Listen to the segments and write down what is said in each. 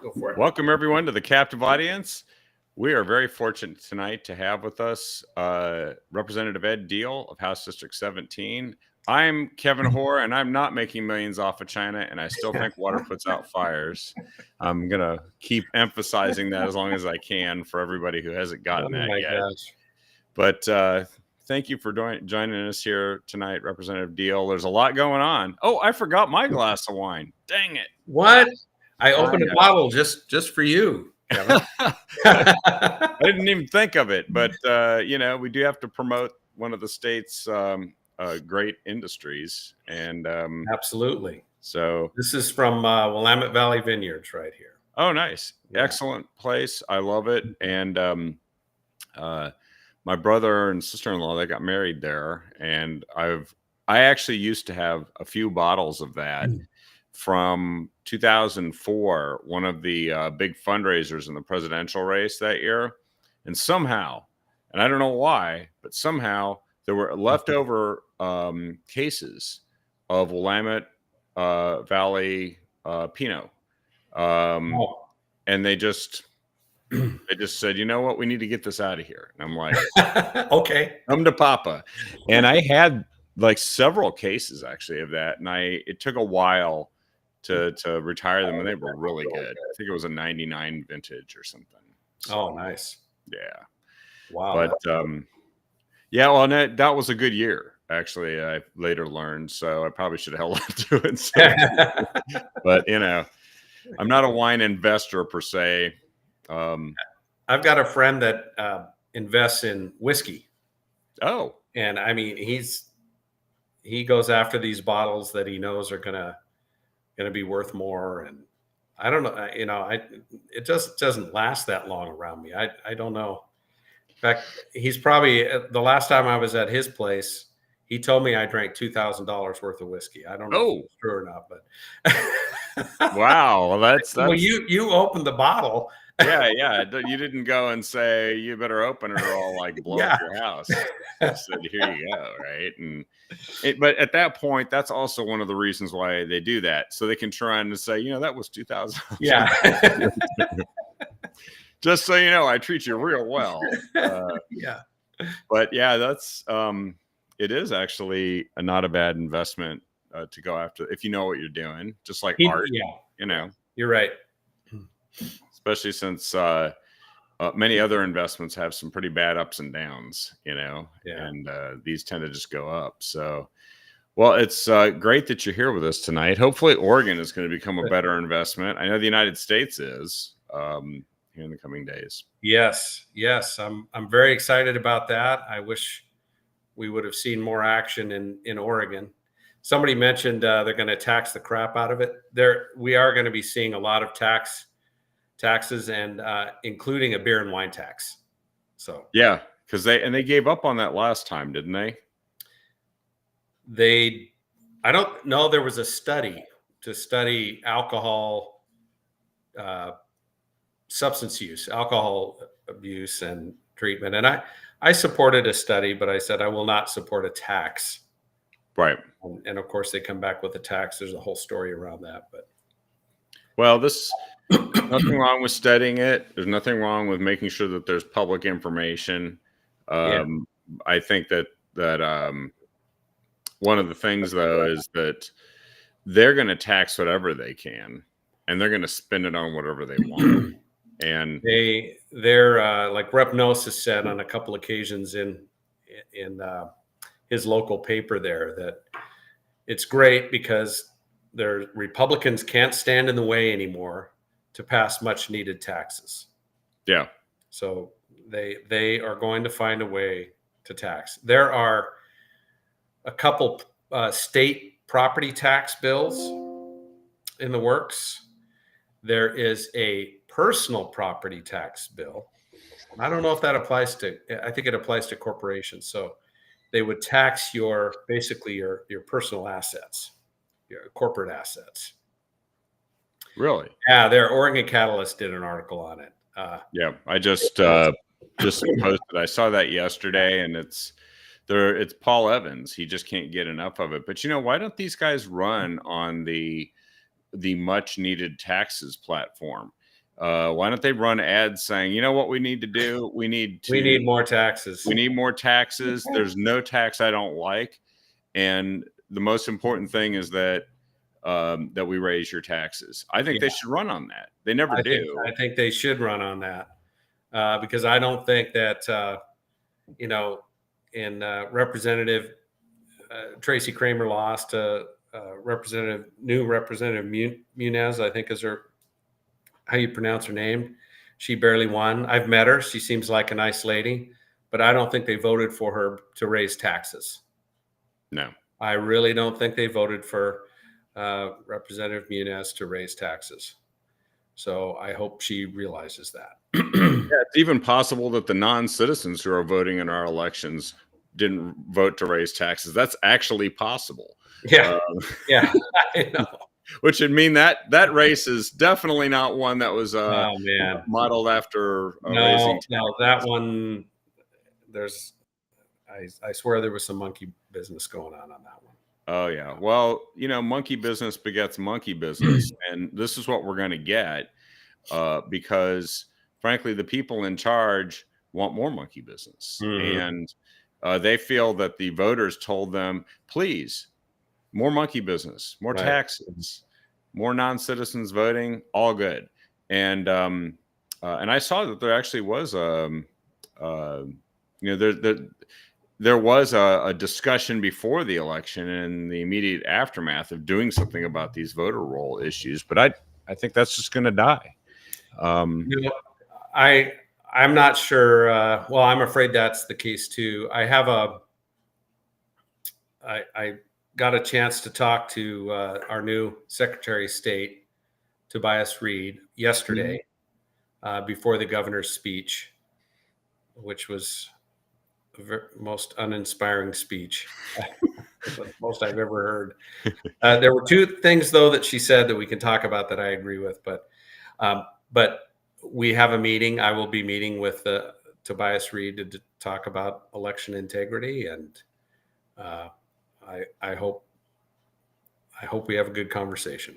Go for it. Welcome, everyone, to the captive audience. We are very fortunate tonight to have with us Representative Ed Deal of House District 17. I'm Kevin Hoare, and I'm not making millions off of China, and I still think water puts out fires. I'm going to keep emphasizing that as long as I can for everybody who hasn't gotten that yet. Gosh. But thank you for joining us here tonight, Representative Deal. There's a lot going on. Oh, I forgot my glass of wine. Dang it. What? I opened a bottle just for you, Kevin. I didn't even think of it, but we do have to promote one of the state's great industries, and Absolutely. So this is from Willamette Valley Vineyards right here. Oh, nice. Yeah. Excellent place. I love it. And my brother and sister-in-law, they got married there, and I actually used to have a few bottles of that from 2004, one of the big fundraisers in the presidential race that year. And somehow, and I don't know why, but somehow there were leftover cases of Willamette Valley Pinot. And they just said, you know what, we need to get this out of here. And I'm like, okay, come to Papa. And I had like several cases actually of that. And it took a while to retire them, and they were really good. I think it was a 99 vintage or something. So, oh, nice. Yeah. Wow. But yeah, well, that was a good year. Actually, I later learned, so I probably should have held on to it. So, but I'm not a wine investor per se. I've got a friend that invests in whiskey. Oh, and I mean, he goes after these bottles that he knows are gonna be worth more, and I don't know. It just doesn't last that long around me. I don't know. In fact, he's probably the last time I was at his place, he told me I drank $2,000 worth of whiskey. I don't know if it's true or not, but wow. Well, that's well, you opened the bottle. Yeah. You didn't go and say, you better open it or I'll like blow up your house. I said, here you go. Right. But at that point, that's also one of the reasons why they do that. So they can try and say, that was 2,000. Yeah. Just so you know, I treat you real well. Yeah. But yeah, that's, it is actually not a bad investment to go after if you know what you're doing, just like art. Yeah. You're right. Especially since many other investments have some pretty bad ups and downs, and these tend to just go up. So, well, it's great that you're here with us tonight. Hopefully Oregon is going to become a better investment. I know the United States is here in the coming days. Yes. I'm very excited about that. I wish we would have seen more action in Oregon. Somebody mentioned they're going to tax the crap out of it. We are going to be seeing a lot of taxes and including a beer and wine tax. So yeah, because they gave up on that last time, didn't they? I don't know. There was a study to study alcohol, substance use, alcohol abuse and treatment. And I supported a study, but I said I will not support a tax. Right. And of course they come back with a tax. There's a whole story around that. But well, nothing wrong with studying it. There's nothing wrong with making sure that there's public information. I think that one of the things though is that they're going to tax whatever they can, and they're going to spend it on whatever they want. And they're like Rep. Noss has said on a couple occasions in his local paper there that it's great because Republicans can't stand in the way anymore to pass much needed taxes. Yeah. So they are going to find a way to tax. There are a couple state property tax bills in the works. There is a personal property tax bill. I don't know if that applies I think it applies to corporations. So they would tax basically your personal assets, your corporate assets. Really? Yeah, Oregon Catalyst did an article on it. Yeah, I just posted. I saw that yesterday, and it's Paul Evans. He just can't get enough of it. But why don't these guys run on the much needed taxes platform? Why don't they run ads saying, you know what we need to do? We need more taxes. We need more taxes. There's no tax I don't like. And the most important thing is that that we raise your taxes. I think they should run on that. They never do. I think they should run on that because I don't think that, in Representative Tracy Kramer lost to new Representative Munez, I think is how you pronounce her name. She barely won. I've met her. She seems like a nice lady, but I don't think they voted for her to raise taxes. No, I really don't think they voted for Representative Munez to raise taxes. So I hope she realizes that. Yeah, it's even possible that the non-citizens who are voting in our elections didn't vote to raise taxes. That's actually possible. Yeah, yeah, I know. Which would mean that race is definitely not one that was modeled after raising taxes. No, that one. I swear there was some monkey business going on that one. Oh yeah. Well, monkey business begets monkey business, and this is what we're going to get because, frankly, the people in charge want more monkey business, and they feel that the voters told them, please, more monkey business, more taxes, more non-citizens voting, all good. And I saw that there actually was there was a discussion before the election and the immediate aftermath of doing something about these voter roll issues. But I think that's just going to die. I'm not sure. Well, I'm afraid that's the case too. I got a chance to talk to our new Secretary of State, Tobias Reed, yesterday before the governor's speech, which was the most uninspiring speech, most I've ever heard. There were two things, though, that she said that we can talk about that I agree with. But we have a meeting. I will be meeting with Tobias Reed to talk about election integrity, and I hope we have a good conversation.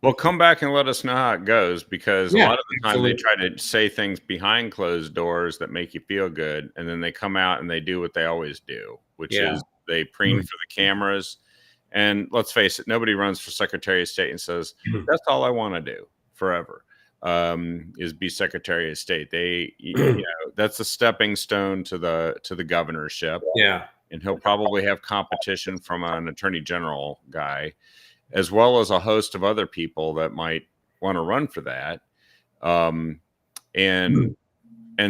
Well, come back and let us know how it goes, because a lot of the time they try to say things behind closed doors that make you feel good, and then they come out and they do what they always do, which is they preen for the cameras. And let's face it, nobody runs for Secretary of State and says, that's all I want to do forever, is be Secretary of State. That's a stepping stone to the governorship. Yeah. And he'll probably have competition from an attorney general guy, as well as a host of other people that might want to run for that. And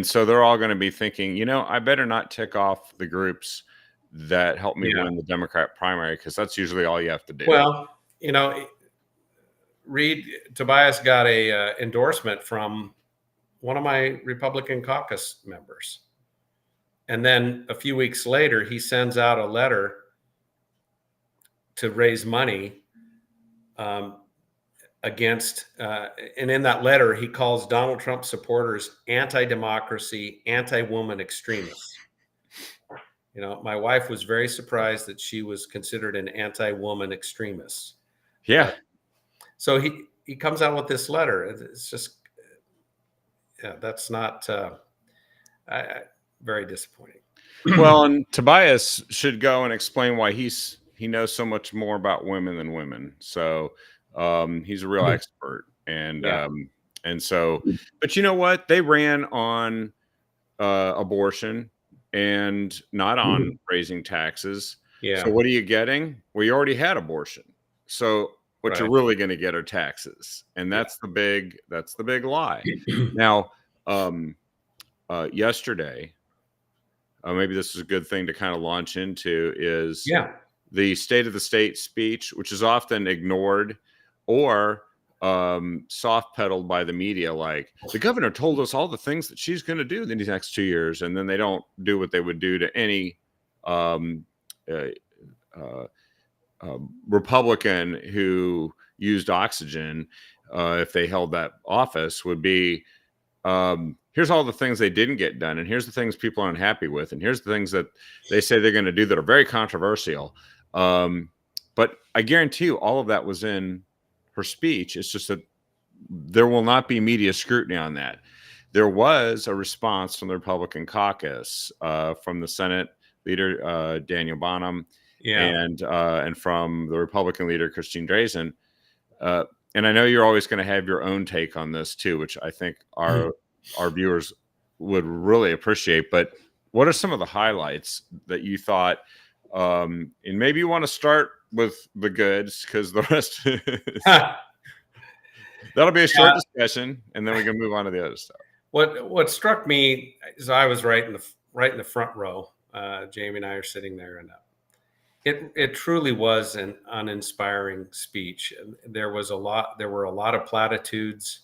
so they're all going to be thinking, I better not tick off the groups that help me win the Democrat primary, because that's usually all you have to do. Well, Tobias got a endorsement from one of my Republican caucus members. And then a few weeks later, he sends out a letter to raise money against, and in that letter, he calls Donald Trump supporters anti-democracy, anti-woman extremists. My wife was very surprised that she was considered an anti-woman extremist. Yeah. So he comes out with this letter. It's just, that's not very disappointing. Well, and Tobias should go and explain why he knows so much more about women than women. So he's a real expert. And so, but you know what? They ran on abortion and not on raising taxes. Yeah. So what are you getting? Well, you already had abortion. So what you're really going to get are taxes. And that's the big lie. Now, yesterday, maybe this is a good thing to kind of launch into, is the State of the State speech, which is often ignored or soft pedaled by the media. Like, the governor told us all the things that she's going to do in these next 2 years, and then they don't do what they would do to any Republican who used oxygen if they held that office. Would be, here's all the things they didn't get done, and here's the things people are unhappy with, and here's the things that they say they're going to do that are very controversial. But I guarantee you all of that was in her speech. It's just that there will not be media scrutiny on that. There was a response from the Republican caucus, from the Senate leader Daniel Bonham, Yeah. and from the Republican leader Christine Drazan. And I know you're always going to have your own take on this too, which I think our viewers would really appreciate. But what are some of the highlights that you thought? And maybe you want to start with the goods, because the rest that'll be a short discussion, and then we can move on to the other stuff. What struck me is I was right in the front row. Jamie and I are sitting there, and it truly was an uninspiring speech. There were a lot of platitudes.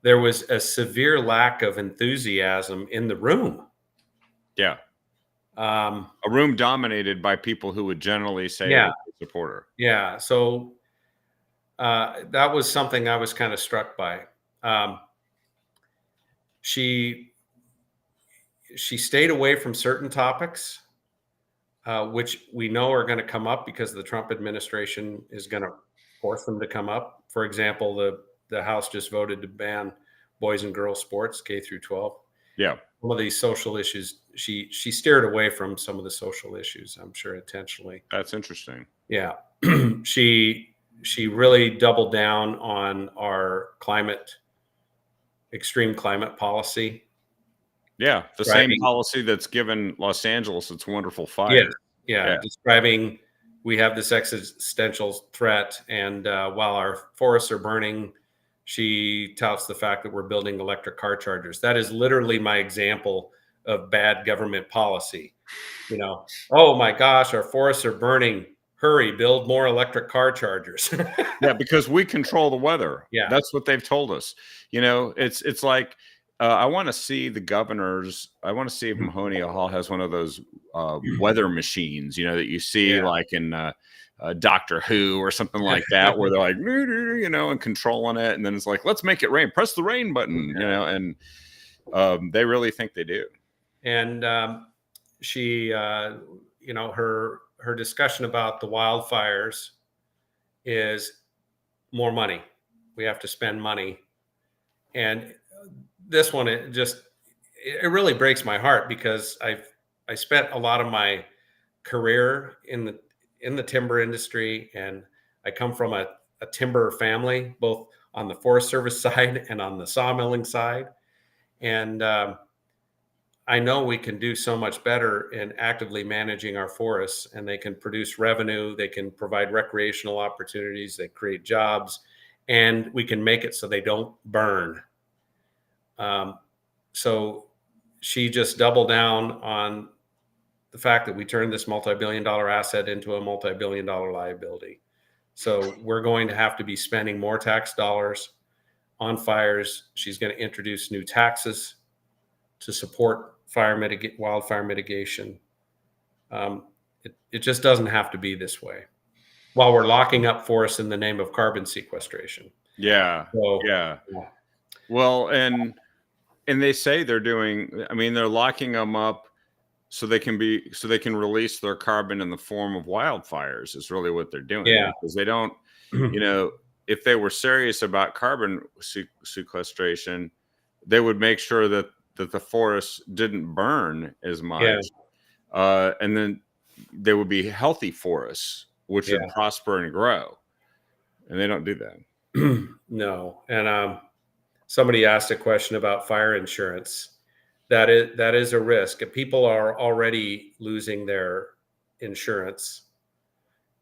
There was a severe lack of enthusiasm in the room. Yeah. A room dominated by people who would generally say support her. Yeah. So that was something I was kind of struck by. She stayed away from certain topics, which we know are going to come up because the Trump administration is going to force them to come up. For example, the House just voted to ban boys and girls sports, K through 12. Yeah. Some of these social issues, she steered away from some of the social issues, I'm sure intentionally. That's interesting. Yeah. She really doubled down on our extreme climate policy. Yeah, the same policy that's given Los Angeles its wonderful fire. Yeah. Describing we have this existential threat, and while our forests are burning, she touts the fact that we're building electric car chargers. That is literally my example of bad government policy. Oh my gosh, our forests are burning. Hurry, build more electric car chargers. Yeah, because we control the weather. Yeah. That's what they've told us. It's like, I want to see the governors. I want to see if Mahoning Hall has one of those weather machines, that you see like in Doctor Who or something like that, where they're like, and controlling it. And then it's like, let's make it rain. Press the rain button, and they really think they do. And she, her discussion about the wildfires is more money. We have to spend money. And this one, it really breaks my heart, because I spent a lot of my career in the timber industry, and I come from a timber family, both on the Forest Service side and on the sawmilling side. And I know we can do so much better in actively managing our forests, and they can produce revenue, they can provide recreational opportunities, they create jobs, and we can make it so they don't burn. So she just doubled down on the fact that we turned this multi-billion-dollar asset into a multi-billion-dollar liability. So we're going to have to be spending more tax dollars on fires. She's going to introduce new taxes to support wildfire mitigation. It just doesn't have to be this way, while we're locking up forests in the name of carbon sequestration. Yeah. So, yeah. Well, and they say they're locking them up so they can release their carbon in the form of wildfires, is really what they're doing. Yeah. Because they don't, if they were serious about carbon sequestration, they would make sure that the forests didn't burn as much. Yeah. And then there would be healthy forests, which would prosper and grow. And they don't do that. No. And somebody asked a question about fire insurance. That is a risk. If people are already losing their insurance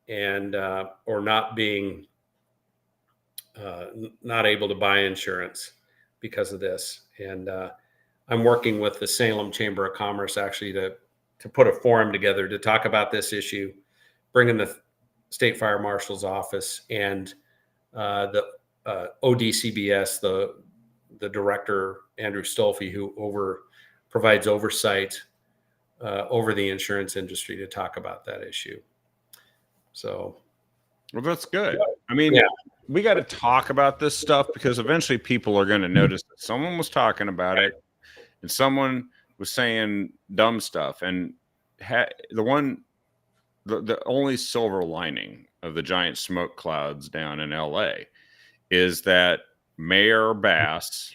and or not being not able to buy insurance because of this. And I'm working with the Salem Chamber of Commerce actually to put a forum together to talk about this issue, bringing the State Fire Marshal's office and the ODCBS, the director, Andrew Stolfi, who provides oversight over the insurance industry, to talk about that issue. So, well, that's good. I mean, we got to talk about this stuff, because eventually people are going to notice that someone was talking about it and someone was saying dumb stuff. And the only silver lining of the giant smoke clouds down in LA is that Mayor Bass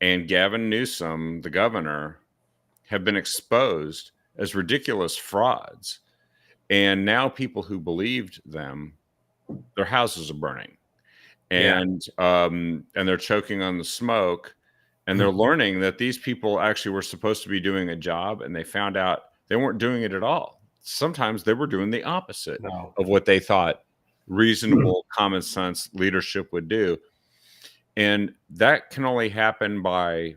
and Gavin Newsom, the governor, have been exposed as ridiculous frauds. And now people who believed them, their houses are burning. And they're choking on the smoke, and they're learning that these people actually were supposed to be doing a job, and they found out they weren't doing it at all. Sometimes they were doing the opposite of what they thought reasonable common sense leadership would do. And that can only happen by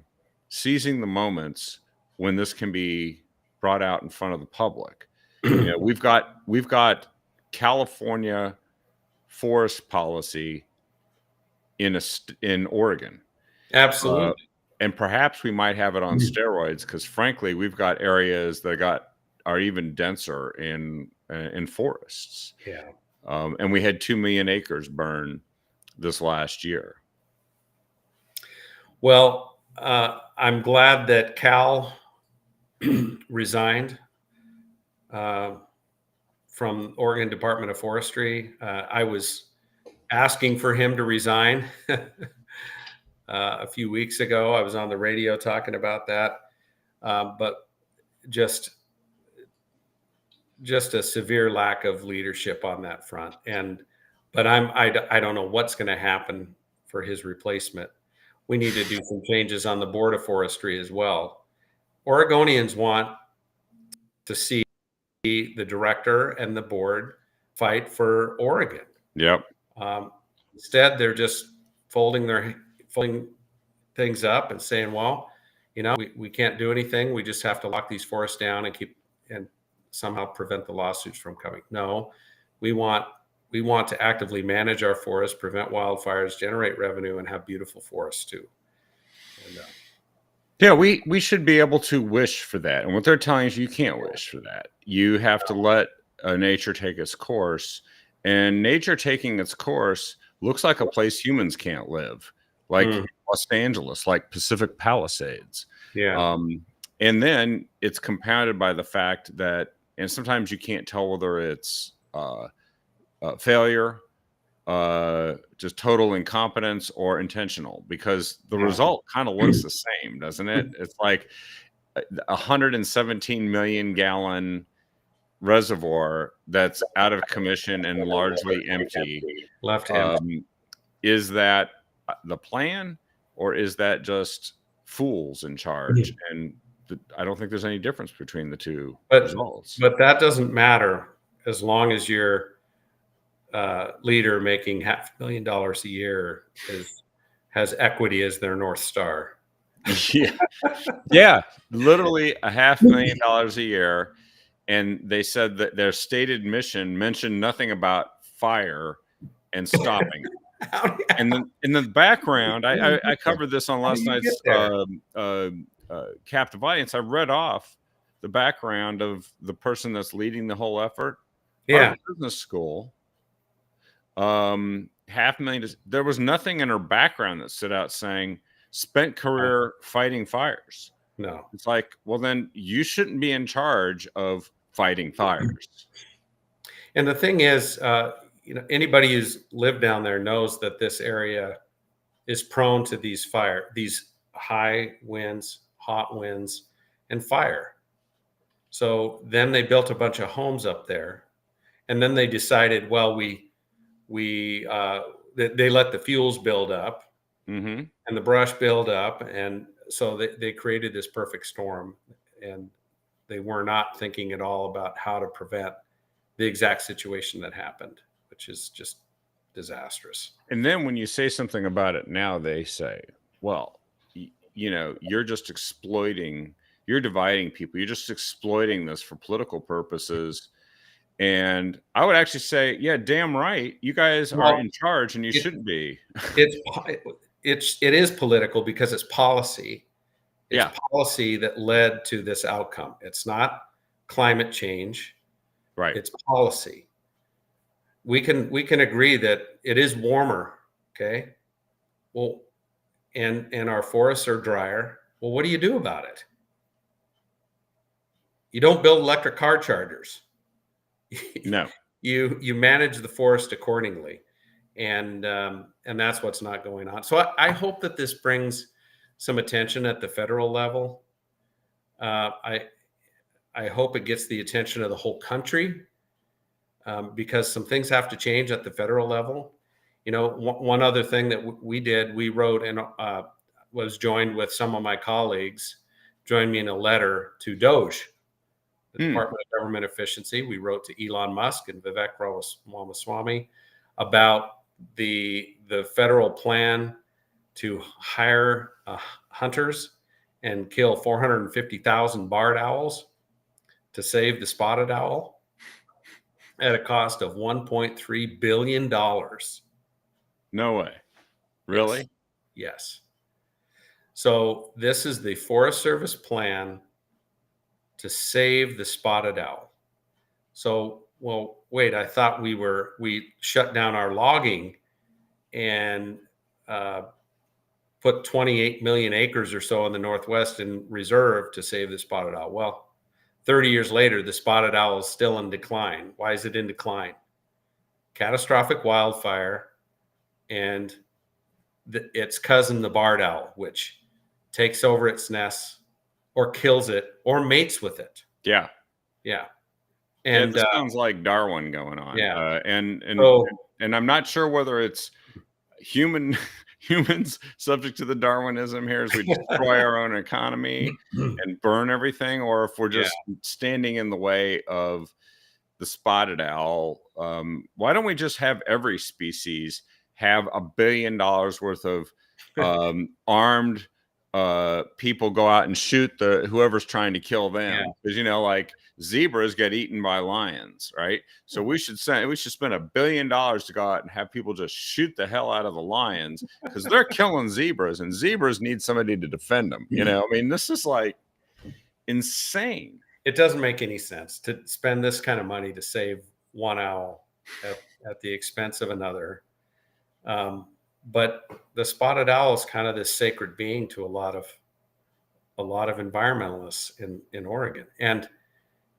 seizing the moments when this can be brought out in front of the public. You know, we've got California forest policy in Oregon. Absolutely. And perhaps we might have it on steroids, because frankly, we've got areas that are even denser in forests. Yeah. And we had 2 million acres burn this last year. Well, I'm glad that Cal resigned from Oregon Department of Forestry. I was asking for him to resign a few weeks ago. I was on the radio talking about that, but just a severe lack of leadership on that front. But I don't know what's going to happen for his replacement. We need to do some changes on the Board of Forestry as well. Oregonians want to see the director and the board fight for Oregon. Yep. Instead, they're just folding things up and saying, well, you know, we can't do anything. We just have to lock these forests down and somehow prevent the lawsuits from coming. No, we want to actively manage our forests, prevent wildfires, generate revenue, and have beautiful forests too. And, yeah, we should be able to wish for that. And what they're telling us, you can't wish for that. You have to let nature take its course. And nature taking its course looks like a place humans can't live, like Los Angeles, like Pacific Palisades. Yeah. And then it's compounded by the fact that, and sometimes you can't tell whether it's failure, just total incompetence, or intentional, because the result kind of looks the same, doesn't it? It's like 117 million gallon reservoir that's out of commission and largely empty. Left hand. Is that the plan, or is that just fools in charge? And I don't think there's any difference between the two results. But that doesn't matter as long as your leader making $500,000 a year has equity as their North Star. Yeah, literally $500,000 a year. And they said that their stated mission mentioned nothing about fire and stopping. And then in the background, I covered this on last night's Captive Audience. I read off the background of the person that's leading the whole effort. Yeah. Business school. $500,000. There was nothing in her background that stood out saying spent career fighting fires. No. It's like, well, then you shouldn't be in charge of fighting fires. And the thing is, you know, anybody who's lived down there knows that this area is prone to these high winds, hot winds, and fire. So then they built a bunch of homes up there, and then they decided, well, they let the fuels build up and the brush build up, and so they created this perfect storm, and they were not thinking at all about how to prevent the exact situation that happened, which is just disastrous. And then when you say something about it now, they say, well, you know, you're just exploiting, you're dividing people, you're just exploiting this for political purposes. And I would actually say, yeah, damn right, you guys are in charge, and you shouldn't be. It is political because it's policy. It's policy that led to this outcome. It's not climate change. Right. It's policy. We can agree that it is warmer. Okay. Well, and our forests are drier. Well, what do you do about it? You don't build electric car chargers. No. You manage the forest accordingly. and that's what's not going on. So I hope that this brings some attention at the federal level. I hope it gets the attention of the whole country, because some things have to change at the federal level. You know, one other thing that we did, we wrote and was joined with some of my colleagues, joined me in a letter to DOGE, the Department of Government Efficiency. We wrote to Elon Musk and Vivek Ramaswamy about the federal plan to hire hunters and kill 450,000 barred owls to save the spotted owl at a cost of $1.3 billion. No way. Really? Yes. So this is the Forest Service plan to save the spotted owl. So, well, wait, I thought we shut down our logging and put 28 million acres or so in the Northwest in reserve to save the spotted owl. Well, 30 years later, the spotted owl is still in decline. Why is it in decline? Catastrophic wildfire and its cousin, the barred owl, which takes over its nest or kills it or mates with it. Yeah. Yeah. And this sounds like Darwin going on. Yeah. And I'm not sure whether it's humans subject to the Darwinism here as we destroy our own economy and burn everything, or if we're just standing in the way of the spotted owl. Why don't we just have every species have $1 billion worth of armed people go out and shoot whoever's trying to kill them? Because like zebras get eaten by lions, right? So we should spend $1 billion to go out and have people just shoot the hell out of the lions because they're killing zebras, and zebras need somebody to defend them. I mean, this is like insane. It doesn't make any sense to spend this kind of money to save one owl at the expense of another. But the spotted owl is kind of this sacred being to a lot of environmentalists in Oregon. And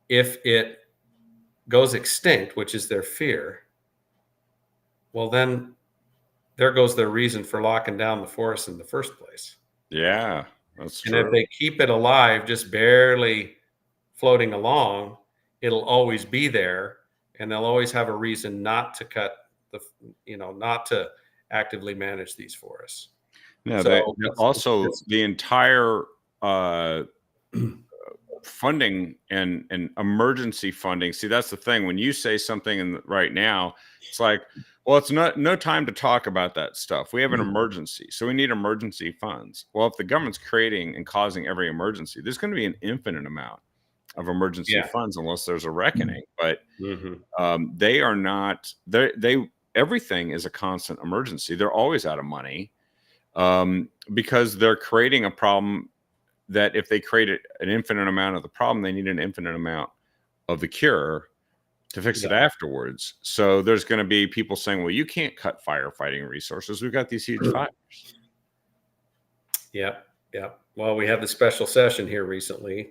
if it goes extinct, which is their fear, well, then there goes their reason for locking down the forest in the first place. Yeah, that's true. And if they keep it alive, just barely floating along, it'll always be there, and they'll always have a reason not to cut not to actively manage these forests. Yeah, so also the entire funding and emergency funding. See, that's the thing. When you say something right now, it's like, well, it's no time to talk about that stuff. We have an emergency, so we need emergency funds. Well, if the government's creating and causing every emergency, there's going to be an infinite amount of emergency funds unless there's a reckoning. But they are not. Everything is a constant emergency. They're always out of money because they're creating a problem that if they create an infinite amount of the problem, they need an infinite amount of the cure to fix it afterwards. So there's going to be people saying, well, you can't cut firefighting resources. We've got these huge fires. Yeah. Well, we had the special session here recently.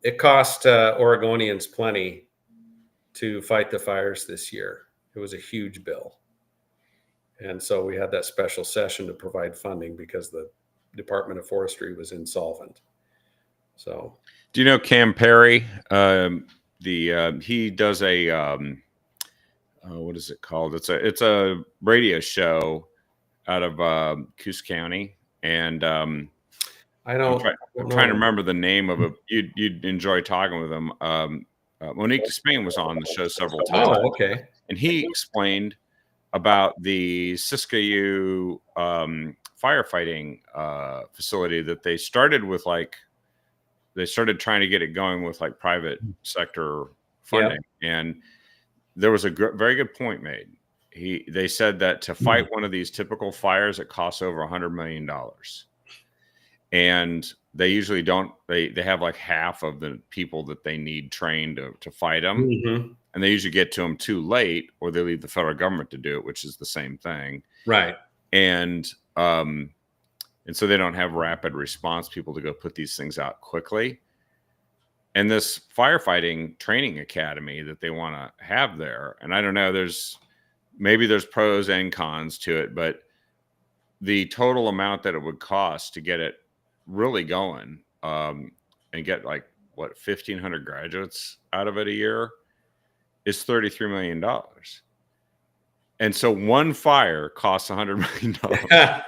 It cost Oregonians plenty to fight the fires this year. It was a huge bill. And so we had that special session to provide funding because the Department of Forestry was insolvent. So, do you know Cam Perry? He does a what is it called? It's a radio show out of Coos County, and I'm trying to remember the name of it. You'd enjoy talking with him. Monique Despain was on the show several times. Oh, okay. And he explained about the Siskiyou firefighting facility that they started with. They started trying to get it going with private sector funding. And there was a very good point made. They said that to fight one of these typical fires, it costs over $100 million. And they usually don't, they have half of the people that they need trained to fight them. And they usually get to them too late, or they leave the federal government to do it, which is the same thing. Right. And so they don't have rapid response people to go put these things out quickly. And this firefighting training academy that they want to have there, and I don't know, there's maybe there's pros and cons to it, but the total amount that it would cost to get it really going, and get like what 1,500 graduates out of it a year is $33 million. And so one fire costs $100 million.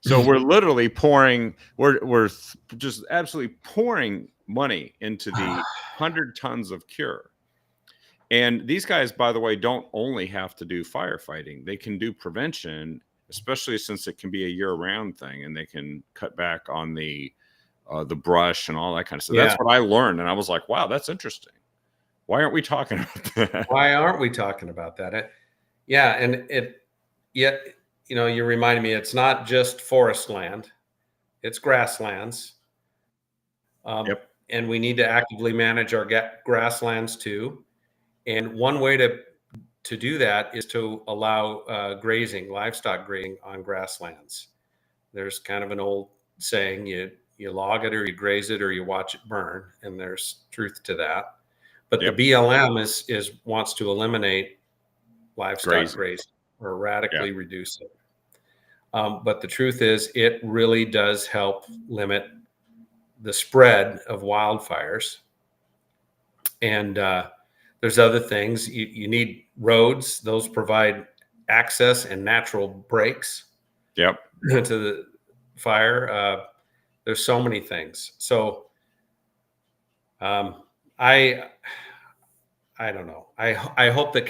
So we're literally pouring, we're just absolutely pouring money into the 100 tons of cure. And these guys, by the way, don't only have to do firefighting. They can do prevention, especially since it can be a year-round thing, and they can cut back on the brush and all that kind of stuff. Yeah. That's what I learned, and I was like, wow, that's interesting. Why aren't we talking about that? Why aren't we talking about that? Yeah, and yet, you know, you reminded me, it's not just forest land, it's grasslands. Yep. And we need to actively manage our grasslands too. And one way to do that is to allow grazing, livestock grazing on grasslands. There's kind of an old saying, you log it or you graze it or you watch it burn, and there's truth to that. But Yep. the BLM wants to eliminate livestock grazing or radically reduce it. But the truth is, it really does help limit the spread of wildfires. And there's other things. You need roads; those provide access and natural breaks. Yep. To the fire. There's so many things. So I don't know. I hope that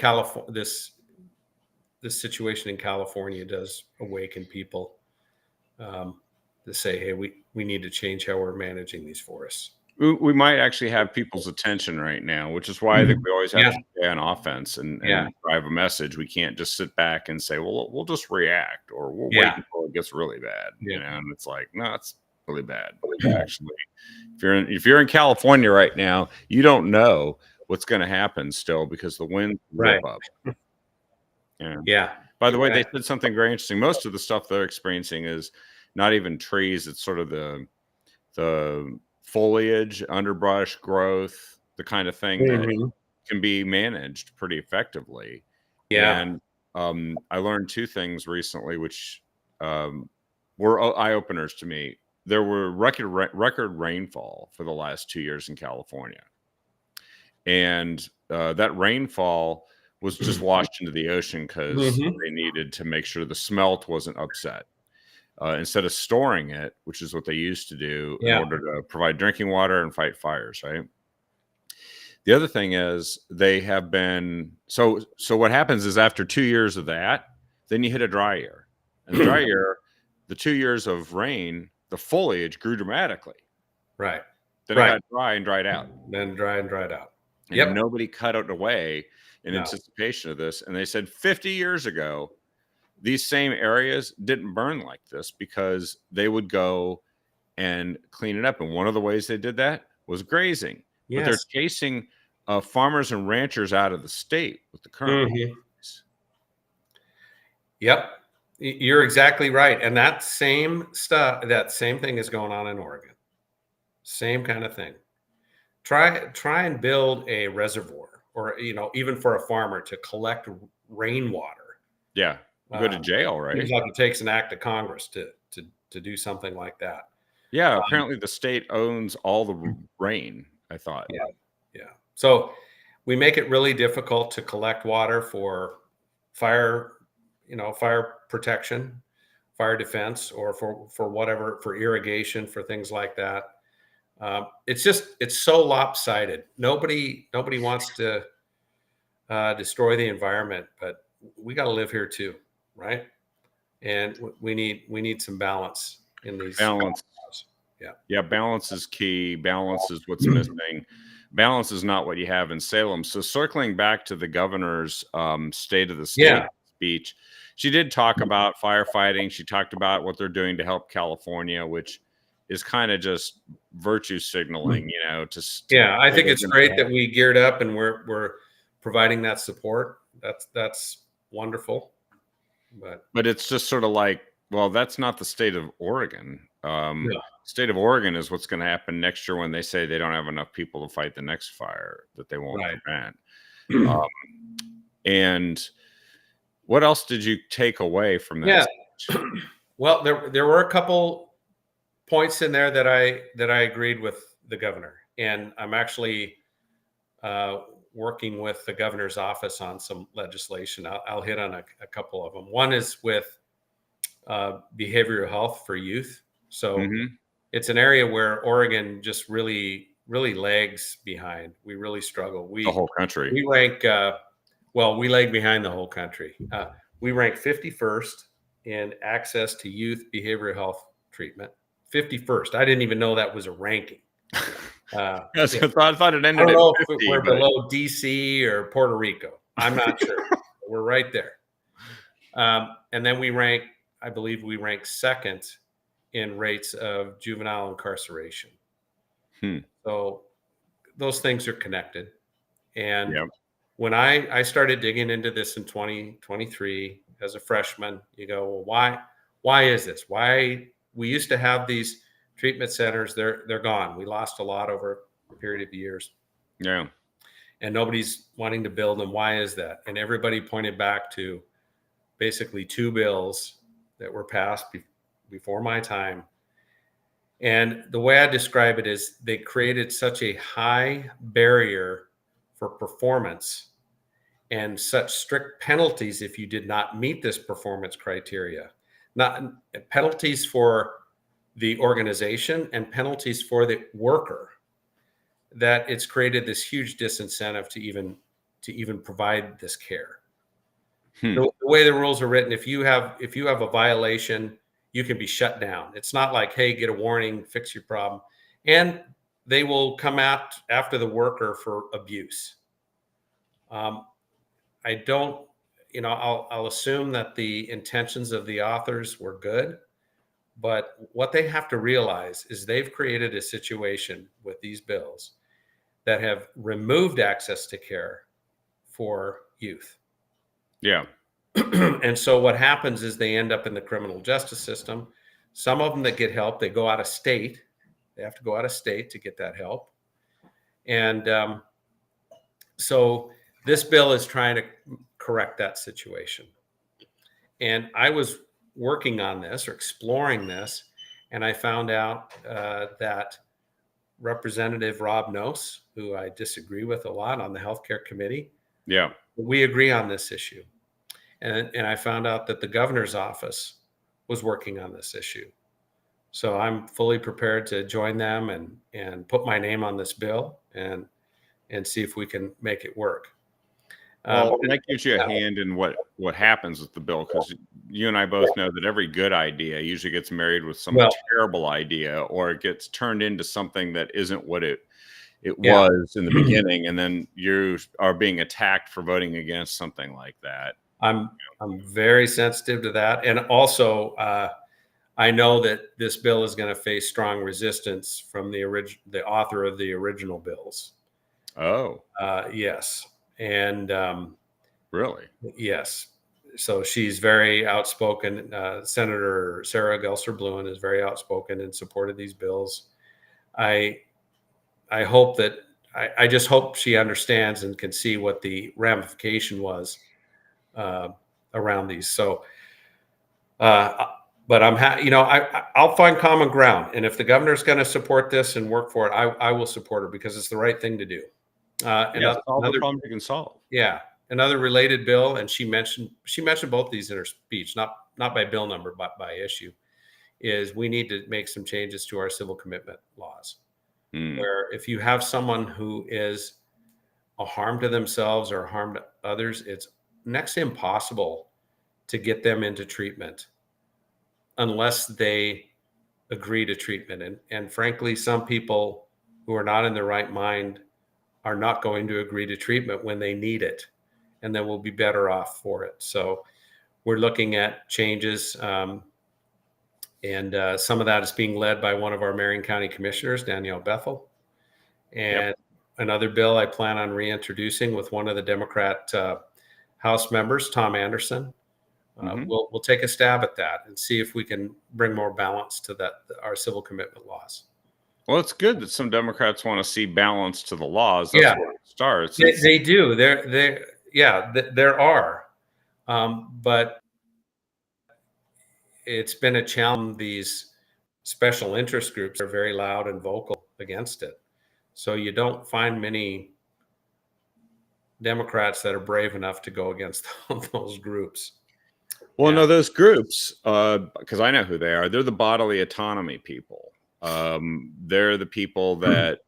this situation in California does awaken people to say, hey, we need to change how we're managing these forests. We might actually have people's attention right now, which is why I think we always have to stay on offense and drive a message. We can't just sit back and say, well, we'll just react, or we'll wait until it gets really bad. You know, and it's like, no, it's really bad. Actually, if you're in California right now, you don't know what's going to happen still, because the wind rip up. Yeah. By the way, they said something very interesting. Most of the stuff they're experiencing is not even trees. It's sort of the foliage, underbrush growth, the kind of thing that can be managed pretty effectively. Yeah. And I learned two things recently, which were eye openers to me. There were record rainfall for the last 2 years in California, and that rainfall was just washed into the ocean because they needed to make sure the smelt wasn't upset. Instead of storing it, which is what they used to do in order to provide drinking water and fight fires, right? The other thing is they have been, so what happens is after 2 years of that, then you hit a dry year. And the dry year, the 2 years of rain, the foliage grew dramatically. Right. Then it got dry and dried out. Then dry and dried out. And nobody cut it away in anticipation of this. And they said 50 years ago, these same areas didn't burn like this because they would go and clean it up. And one of the ways they did that was grazing. But they're chasing farmers and ranchers out of the state with the current. Yep. You're exactly right. And that same thing is going on in Oregon. Same kind of thing. Try and build a reservoir, or, you know, even for a farmer to collect rainwater. Yeah. You go to jail, right? Seems like it takes an act of Congress to do something like that. Yeah. Apparently the state owns all the rain, I thought. Yeah. So we make it really difficult to collect water for fire protection, fire defense, or for whatever, for irrigation, for things like that. It's so lopsided. Nobody wants to destroy the environment, but we got to live here too, right? And we need some balance in these. Balance. Yeah. Balance is key. Balance is what's missing. Balance is not what you have in Salem. So circling back to the governor's State of the State speech, she did talk about firefighting. She talked about what they're doing to help California, which is kind of just virtue signaling, you know. I think it's great that we geared up and we're providing that support. That's wonderful. But it's just sort of like, well, that's not the state of Oregon. State of Oregon is what's going to happen next year when they say they don't have enough people to fight the next fire that they won't prevent. And What else did you take away from that Yeah. speech? Well, there were a couple points in there that I agreed with the governor, and I'm actually working with the governor's office on some legislation. I'll hit on a couple of them. One is with behavioral health for youth. So Hmm. it's an area where Oregon just really lags behind. We really struggle. The whole country. We rank well. We lag behind the whole country. We rank 51st in access to youth behavioral health treatment. 51st. I didn't even know that was a ranking. Yes, Yeah. I thought it I ended don't at know if 50, we're but below DC or Puerto Rico. I'm not sure. We're right there. And then we rank, I believe we rank second in rates of juvenile incarceration. Hmm. So those things are connected. And Yep. when I started digging into this in 2023 as a freshman, you go, well, why is this? Why we used to have these treatment centers, they're gone. We lost a lot over a period of years. Yeah. And nobody's wanting to build them. Why is that? And everybody pointed back to basically two bills that were passed before my time. And the way I describe it is they created such a high barrier for performance and such strict penalties if you did not meet this performance criteria. Not penalties for the organization and penalties for the worker, that it's created this huge disincentive to even provide this care. Hmm. The way the rules are written, if you have a violation, you can be shut down. It's not like, hey, get a warning, fix your problem. And they will come out after the worker for abuse. I don't, I'll assume that the intentions of the authors were good, but what they have to realize is they've created a situation with these bills that have removed access to care for youth. Yeah. And so what happens is they end up in the criminal justice system. Some of them that get help, they go out of state. They have to go out of state to get that help. And so this bill is trying to correct that situation. And I was working on this or exploring this, and I found out that Representative Rob Noss, who I disagree with a lot on the healthcare committee, Yeah. we agree on this issue. And I found out that the governor's office was working on this issue. So I'm fully prepared to join them and put my name on this bill and see if we can make it work. Well, that gives you a hand in what happens with the bill, because you and I both know that every good idea usually gets married with some terrible idea, or it gets turned into something that isn't what it was in the beginning, and then you are being attacked for voting against something like that. I'm very sensitive to that, and also I know that this bill is going to face strong resistance from the author of the original bills. Oh, yes, and really? Yes. So she's very outspoken. Senator Sarah Gelser Bluin is very outspoken in support of these bills. I hope that I just hope she understands and can see what the ramification was around these. So, but I'll find common ground, and if the governor's going to support this and work for it, I will support her because it's the right thing to do. Solve the problem you can solve. Yeah. Another related bill, and she mentioned both these in her speech, not by bill number, but by issue, is we need to make some changes to our civil commitment laws. Where if you have someone who is a harm to themselves or harm to others, it's next to impossible to get them into treatment unless they agree to treatment. And frankly, some people who are not in their right mind are not going to agree to treatment when they need it, and then we'll be better off for it. So we're looking at changes, and some of that is being led by one of our Marion County commissioners, Danielle Bethel. And another bill I plan on reintroducing with one of the Democrat House members, Tom Anderson. We'll take a stab at that and see if we can bring more balance to our civil commitment laws. Well, it's good that some Democrats want to see balance to the laws. That's where it starts. They do. There are. But it's been a challenge. These special interest groups are very loud and vocal against it. So you don't find many Democrats that are brave enough to go against those groups. Well, Yeah. no, those groups, because I know who they are. They're the bodily autonomy people. They're the people that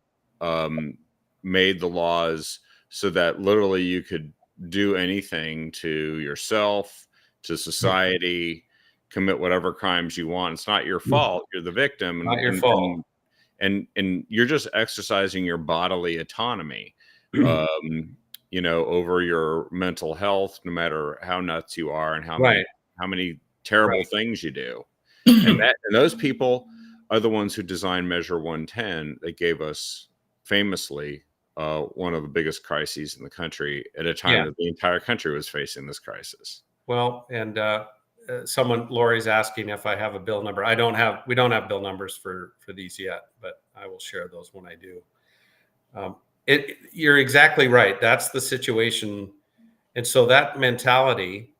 made the laws so that literally you could do anything to yourself, to society, commit whatever crimes you want. It's not your fault. You're the victim. Not your fault. And you're just exercising your bodily autonomy. Over your mental health, no matter how nuts you are and how many terrible things you do. And those people are the ones who designed Measure 110 that gave us famously one of the biggest crises in the country at a time that the entire country was facing this crisis. Well, and Lori's asking if I have a bill number. We don't have bill numbers for these yet, but I will share those when I do. You're exactly right. That's the situation. And so that mentality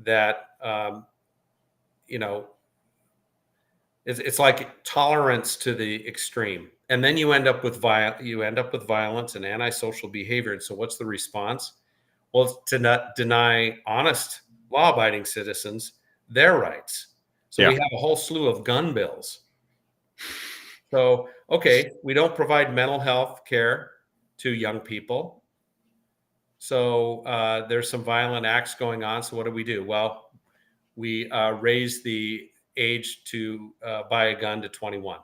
that, it's like tolerance to the extreme. And then you end up with violence and antisocial behavior. And so what's the response? Well, it's to not deny honest law-abiding citizens their rights. So we have a whole slew of gun bills. So, okay, we don't provide mental health care to young people. So there's some violent acts going on. So what do? Well, we raise the age to buy a gun to 21.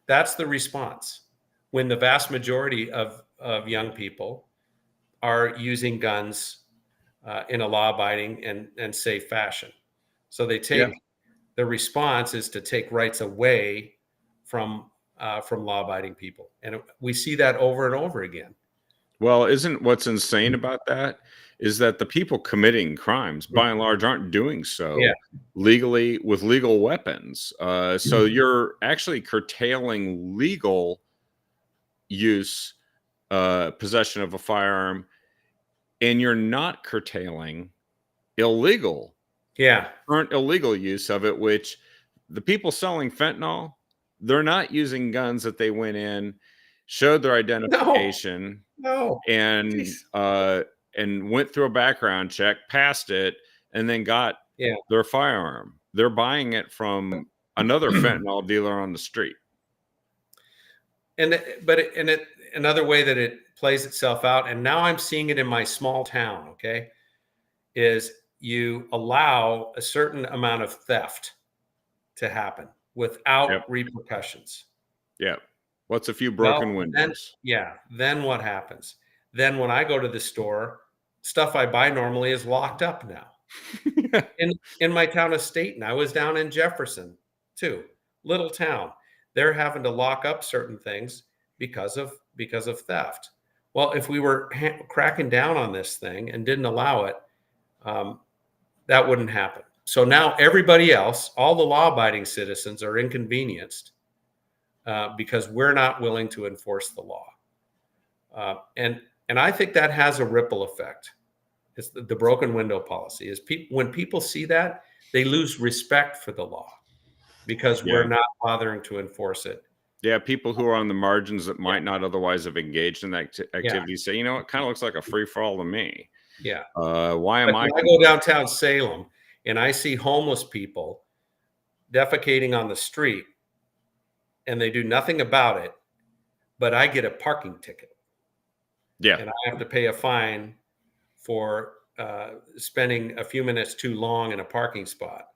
That's the response when the vast majority of young people are using guns in a law-abiding and safe fashion. So they take the response is to take rights away from law-abiding people, and we see that over and over again. Well, isn't what's insane about that is that the people committing crimes, by and large, aren't doing so legally with legal weapons. So you're actually curtailing legal use, possession of a firearm, and you're not curtailing illegal, current illegal use of it, which the people selling fentanyl, they're not using guns that they went in, showed their identification, and went through a background check, passed it, and then got their firearm. They're buying it from another fentanyl dealer on the street. Another way that it plays itself out, and now I'm seeing it in my small town, is you allow a certain amount of theft to happen without repercussions. What's a few broken windows? Then what happens? Then when I go to the store, stuff I buy normally is locked up now. in my town of Staten, I was down in Jefferson too, little town. They're having to lock up certain things because of theft. Well, if we were cracking down on this thing and didn't allow it, that wouldn't happen. So now everybody else, all the law-abiding citizens, are inconvenienced because we're not willing to enforce the law. And I think that has a ripple effect. It's the broken window policy. When people see that, they lose respect for the law because we're not bothering to enforce it. People who are on the margins that might not otherwise have engaged in that activity say, you know, it kind of looks like a free for all to me. Why am I? When I go downtown Salem and I see homeless people defecating on the street and they do nothing about it, but I get a parking ticket. And I have to pay a fine for spending a few minutes too long in a parking spot.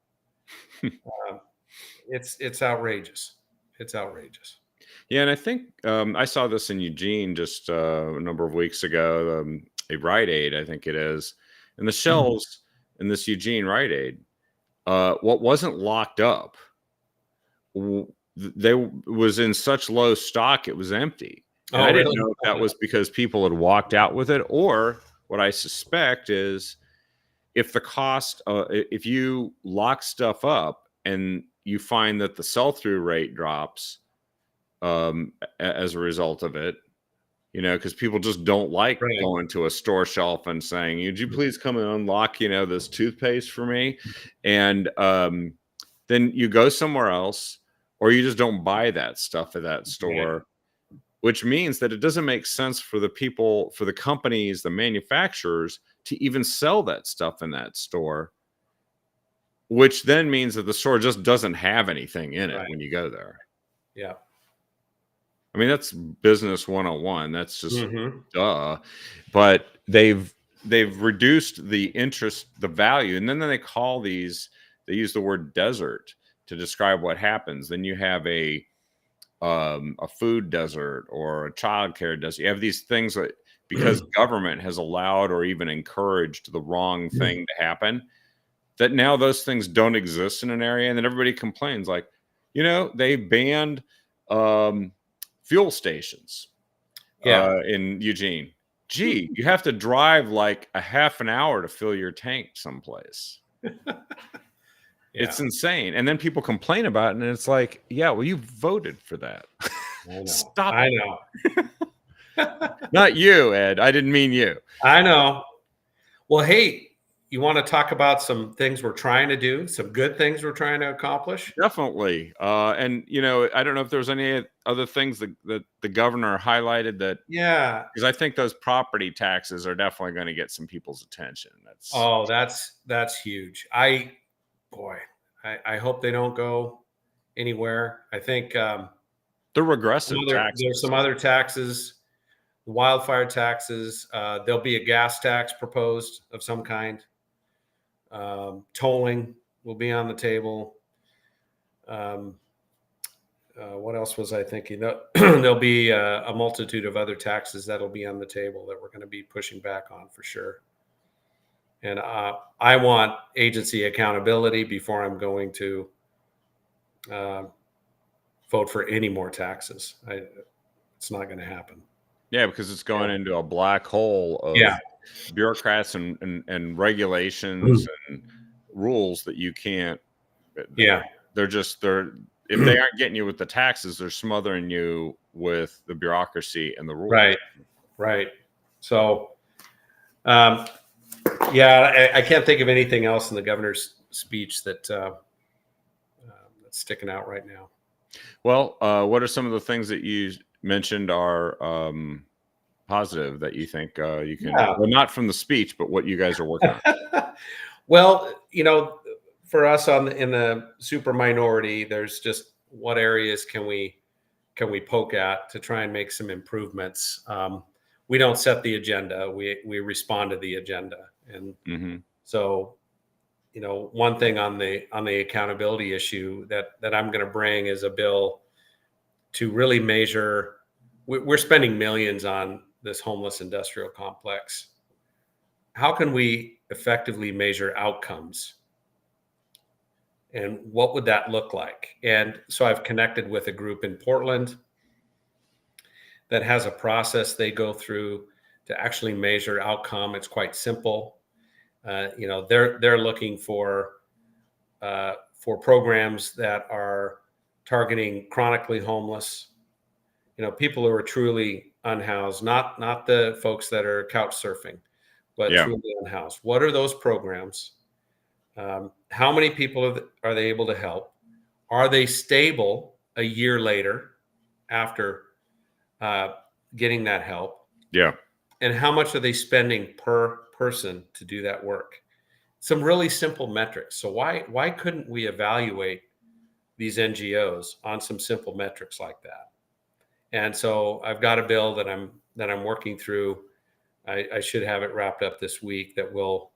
It's outrageous. It's outrageous. And I think I saw this in Eugene just a number of weeks ago, a Rite Aid, I think it is. And the shelves in this Eugene Rite Aid, what wasn't locked up, was in such low stock, it was empty. And I didn't know if that was because people had walked out with it, or what I suspect is if the cost, if you lock stuff up and you find that the sell-through rate drops as a result of it, because people just don't like Right. going to a store shelf and saying, "Would you please come and unlock, this toothpaste for me?" And then you go somewhere else, or you just don't buy that stuff at that store, which means that it doesn't make sense for the people, for the companies, the manufacturers to even sell that stuff in that store, which then means that the store just doesn't have anything in it Right. when you go there. Yeah. I mean, that's business 101. That's just Mm-hmm. duh. But they've reduced the interest, the value, and then they they use the word desert to describe what happens. Then you have a food desert or a childcare desert. You have these things that, because government has allowed or even encouraged the wrong thing to happen, that now those things don't exist in an area, and then everybody complains like, they banned fuel stations Yeah. in Eugene. Gee, you have to drive like a half an hour to fill your tank someplace. It's insane. And then people complain about it, and it's like, yeah, well, you voted for that. I know. Stop I it. know. Not you, Ed. I didn't mean you. I know. Well, hey, you want to talk about some things we're trying to do, some good things we're trying to accomplish? Definitely. And I don't know if there's any other things that the governor highlighted that. Yeah. Because I think those property taxes are definitely going to get some people's attention. That's huge. I hope they don't go anywhere. I think they're regressive taxes. there's some other taxes, wildfire taxes. There'll be a gas tax proposed of some kind. Tolling will be on the table. What else was I thinking? There'll be a multitude of other taxes that'll be on the table that we're going to be pushing back on for sure. And I want agency accountability before I'm going to vote for any more taxes. It's not going to happen. Yeah, because it's going into a black hole of bureaucrats and regulations and rules that you can't. Yeah. They're if they aren't getting you with the taxes, they're smothering you with the bureaucracy and the rules. Right. So, I can't think of anything else in the governor's speech that's sticking out right now. Well, what are some of the things that you mentioned are positive that you think you can? Well, not from the speech, but what you guys are working on. Well, for us in the super minority, there's just what areas can we poke at to try and make some improvements. We don't set the agenda; we respond to the agenda, and so one thing on the accountability issue that I'm going to bring is a bill to really measure. We're spending millions on this homeless industrial complex. How can we effectively measure outcomes? And what would that look like? And so I've connected with a group in Portland that has a process they go through to actually measure outcome. It's quite simple. They're looking for programs that are targeting chronically homeless, people who are truly unhoused, not the folks that are couch surfing, but truly unhoused. What are those programs? How many people are they able to help? Are they stable a year later after getting that help? Yeah. And how much are they spending per person to do that work? Some really simple metrics. So why couldn't we evaluate these NGOs on some simple metrics like that? And so I've got a bill that I'm working through. I should have it wrapped up this week that will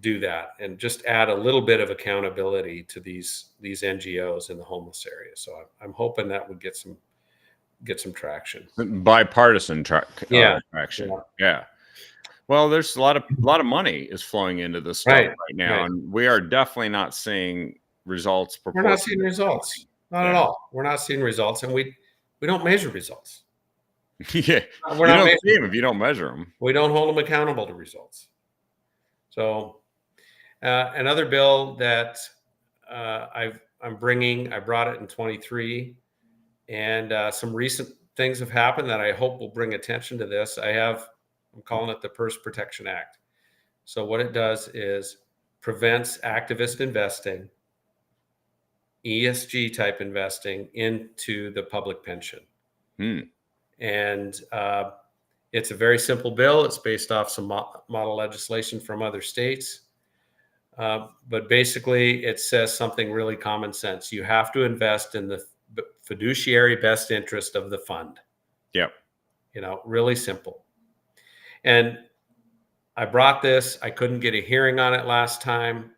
do that and just add a little bit of accountability to these NGOs in the homeless area. So I'm hoping that would get some traction. Bipartisan traction. Yeah. Well, there's a lot of money is flowing into this stuff right now, and we are definitely not seeing results. We're not seeing results. Not at all. We're not seeing results, and we don't measure results. Yeah, you don't see them if you don't measure them. We don't hold them accountable to results. So, another bill that I'm bringing, I brought it in 23, and some recent things have happened that I hope will bring attention to this. I'm calling it the PERS Protection Act. So what it does is prevents activist investing, ESG type investing into the public pension. And it's a very simple bill. It's based off some model legislation from other states. But basically, it says something really common sense. You have to invest in the fiduciary best interest of the fund. Yep. Really simple. And I brought this. I couldn't get a hearing on it last time.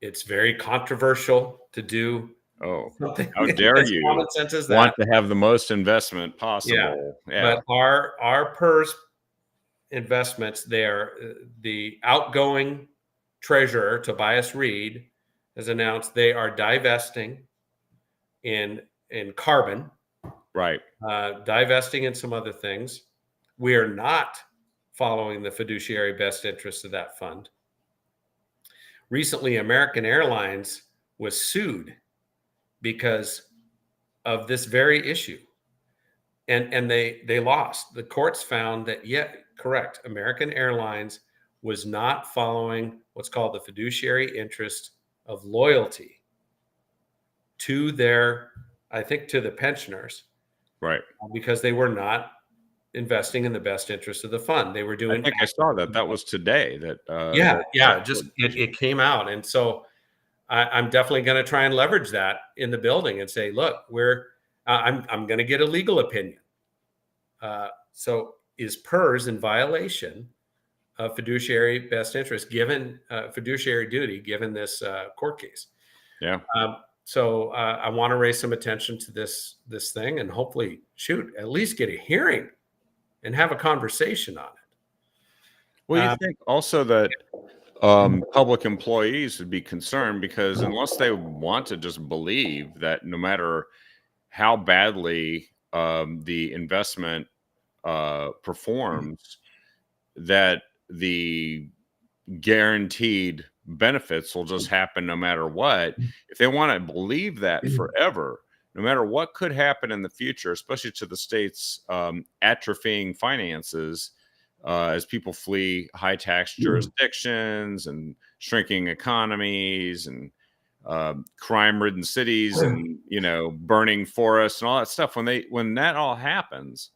It's very controversial to do. Oh, something how dare as you common sense as that. want to have the most investment possible. But our PERS investments there, the outgoing treasurer, Tobias Reed, has announced they are divesting in carbon, right? Divesting in some other things. We are not following the fiduciary best interest of that fund. Recently, American Airlines was sued because of this very issue. And they lost. The courts found that, correct, American Airlines was not following what's called the fiduciary interest of loyalty to to the pensioners. Right. Because they were not investing in the best interest of the fund. They were doing. I think I saw that was today. It came out. And so I'm definitely going to try and leverage that in the building and say, look, I'm going to get a legal opinion. So is PERS in violation of fiduciary best interest, given fiduciary duty, given this court case? Yeah. So I want to raise some attention to this thing and hopefully, at least get a hearing and have a conversation on it. Well, you think also that public employees would be concerned, because unless they want to just believe that no matter how badly the investment performs, that the guaranteed benefits will just happen no matter what. If they want to believe that forever, no matter what could happen in the future, especially to the state's atrophying finances, as people flee high tax jurisdictions and shrinking economies and crime-ridden cities and burning forests and all that stuff, when that all happens,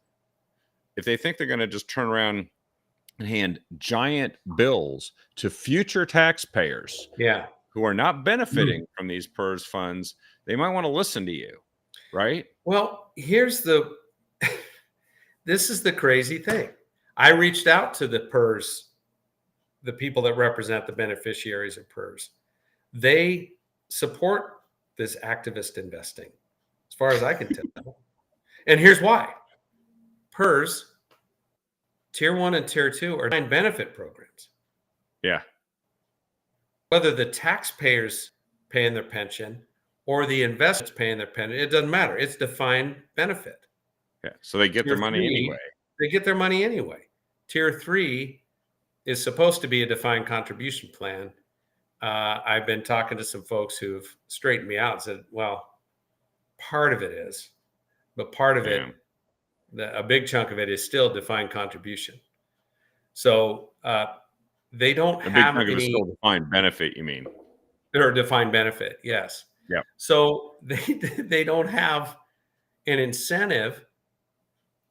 if they think they're going to just turn around and hand giant bills to future taxpayers who are not benefiting from these PERS funds, they might want to listen to you, right? Well, this is the crazy thing. I reached out to the PERS, the people that represent the beneficiaries of PERS. They support this activist investing, as far as I can tell. And here's why. PERS, Tier 1 and Tier 2 are defined benefit programs. Yeah. Whether the taxpayers pay in their pension or the investors pay in their pension, it doesn't matter. It's defined benefit. Yeah. So they get their money anyway. They get their money anyway. Tier 3 is supposed to be a defined contribution plan. I've been talking to some folks who've straightened me out and said, well, part of it is, but part of it, a big chunk of it is still defined contribution. So they don't have any. A big chunk of it is still defined benefit, you mean? Or defined benefit, yes. Yeah. So they don't have an incentive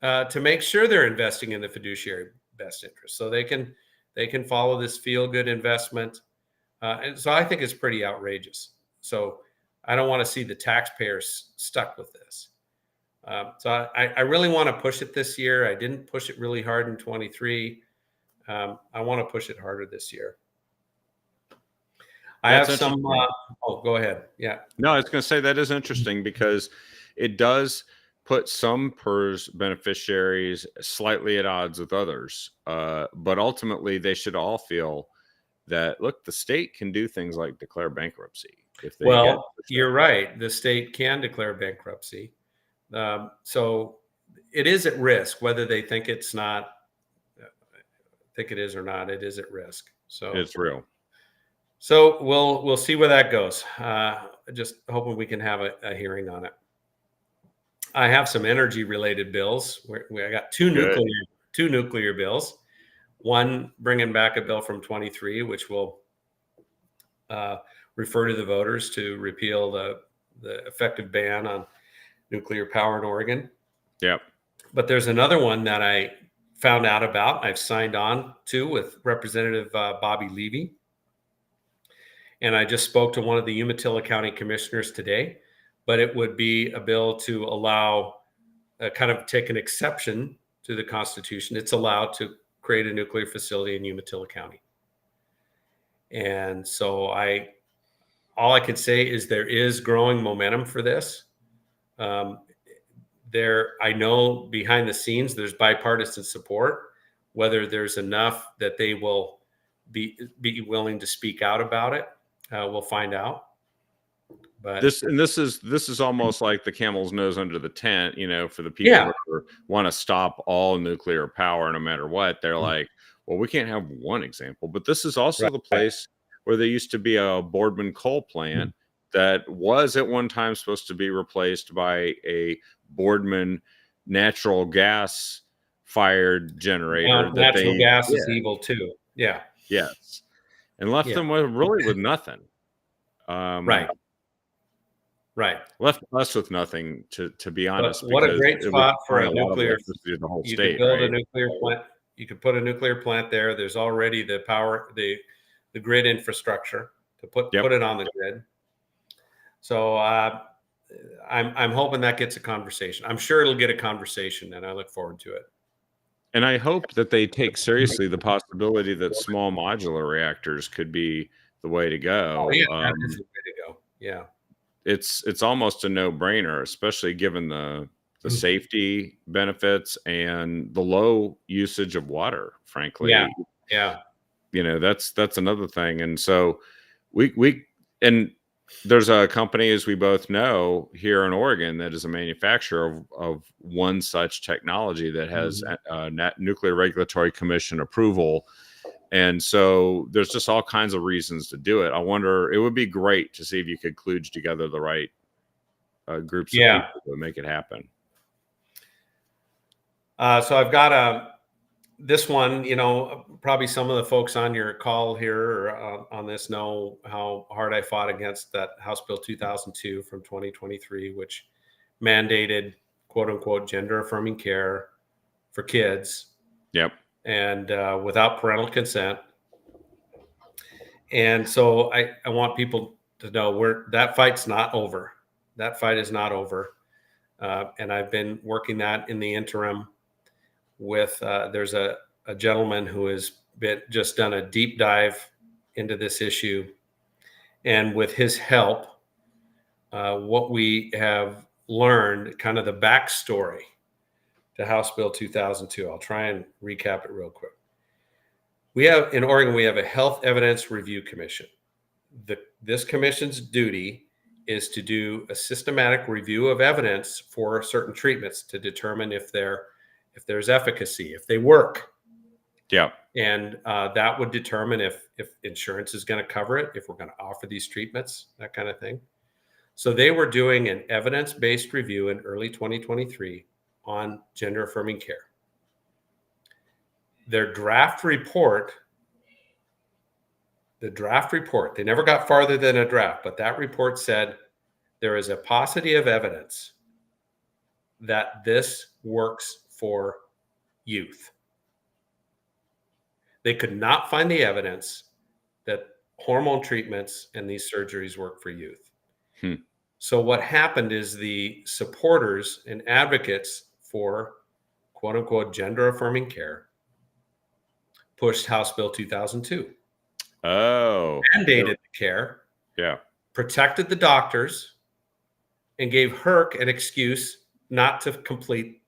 to make sure they're investing in the fiduciary best interest, so they can follow this feel-good investment. And so I think it's pretty outrageous. So I don't want to see the taxpayers stuck with this. So I really want to push it this year. I didn't push it really hard in 23. I want to push it harder this year. I have some. Go ahead. Yeah. No, I was going to say that is interesting because it does put some PERS beneficiaries slightly at odds with others. But ultimately, they should all feel that, look, the state can do things like declare bankruptcy. You're right. The state can declare bankruptcy. So it is at risk, whether they think it's not, think it is or not, it is at risk. So it's real. So we'll see where that goes. Just hoping we can have a hearing on it. I have some energy related bills. I got Good. two nuclear bills. One bringing back a bill from 23, which will uh, refer to the voters to repeal the effective ban on nuclear power in Oregon. Yep. But there's another one that I found out about. I've signed on to with Representative Bobby Levy. And I just spoke to one of the Umatilla County commissioners today. But it would be a bill to allow, kind of take an exception to the Constitution. It's allowed to create a nuclear facility in Umatilla County. And so all I can say is there is growing momentum for this. I know behind the scenes there's bipartisan support. Whether there's enough that they will be willing to speak out about it, we'll find out. But this is almost like the camel's nose under the tent, for the people who want to stop all nuclear power no matter what. They're like, well, we can't have one example, but this is also the place where there used to be a Boardman coal plant that was at one time supposed to be replaced by a Boardman natural gas fired generator. Natural gas is evil too. Yeah. Yes. And left them with nothing. Right. Left us with nothing, to be honest. But what a great spot for a nuclear. The whole you state, could build right? a nuclear plant. You could put a nuclear plant there. There's already the power, the grid infrastructure to put it on the grid. So I'm hoping that gets a conversation. I'm sure it'll get a conversation, and I look forward to it. And I hope that they take seriously the possibility that small modular reactors could be the way to go. Oh, yeah, that is the way to go. Yeah. It's almost a no-brainer, especially given the safety benefits and the low usage of water, frankly. Yeah. That's another thing. And so and there's a company, as we both know, here in Oregon that is a manufacturer of one such technology that has Nuclear Regulatory Commission approval. And so there's just all kinds of reasons to do it. I wonder, it would be great to see if you could kludge together the right groups of people to make it happen. So I've got this one, probably some of the folks on your call here on this know how hard I fought against that House Bill 2002 from 2023, which mandated quote unquote gender affirming care for kids. Yep. And without parental consent. And so I want people to know that fight's not over. That fight is not over. And I've been working that in the interim with, there's a gentleman who has just done a deep dive into this issue. And with his help, what we have learned, kind of the backstory to House Bill 2002. I'll try and recap it real quick. In Oregon, we have a Health Evidence Review Commission. This commission's duty is to do a systematic review of evidence for certain treatments to determine if there's efficacy, if they work. Yeah. And that would determine if insurance is going to cover it, if we're going to offer these treatments, that kind of thing. So they were doing an evidence-based review in early 2023 on gender affirming care. Their draft report, they never got farther than a draft, but that report said there is a paucity of evidence that this works for youth. They could not find the evidence that hormone treatments and these surgeries work for youth. So what happened is the supporters and advocates for quote unquote gender affirming care pushed House Bill 2002. Oh. Mandated the care. Yeah. Protected the doctors and gave HERC an excuse not to complete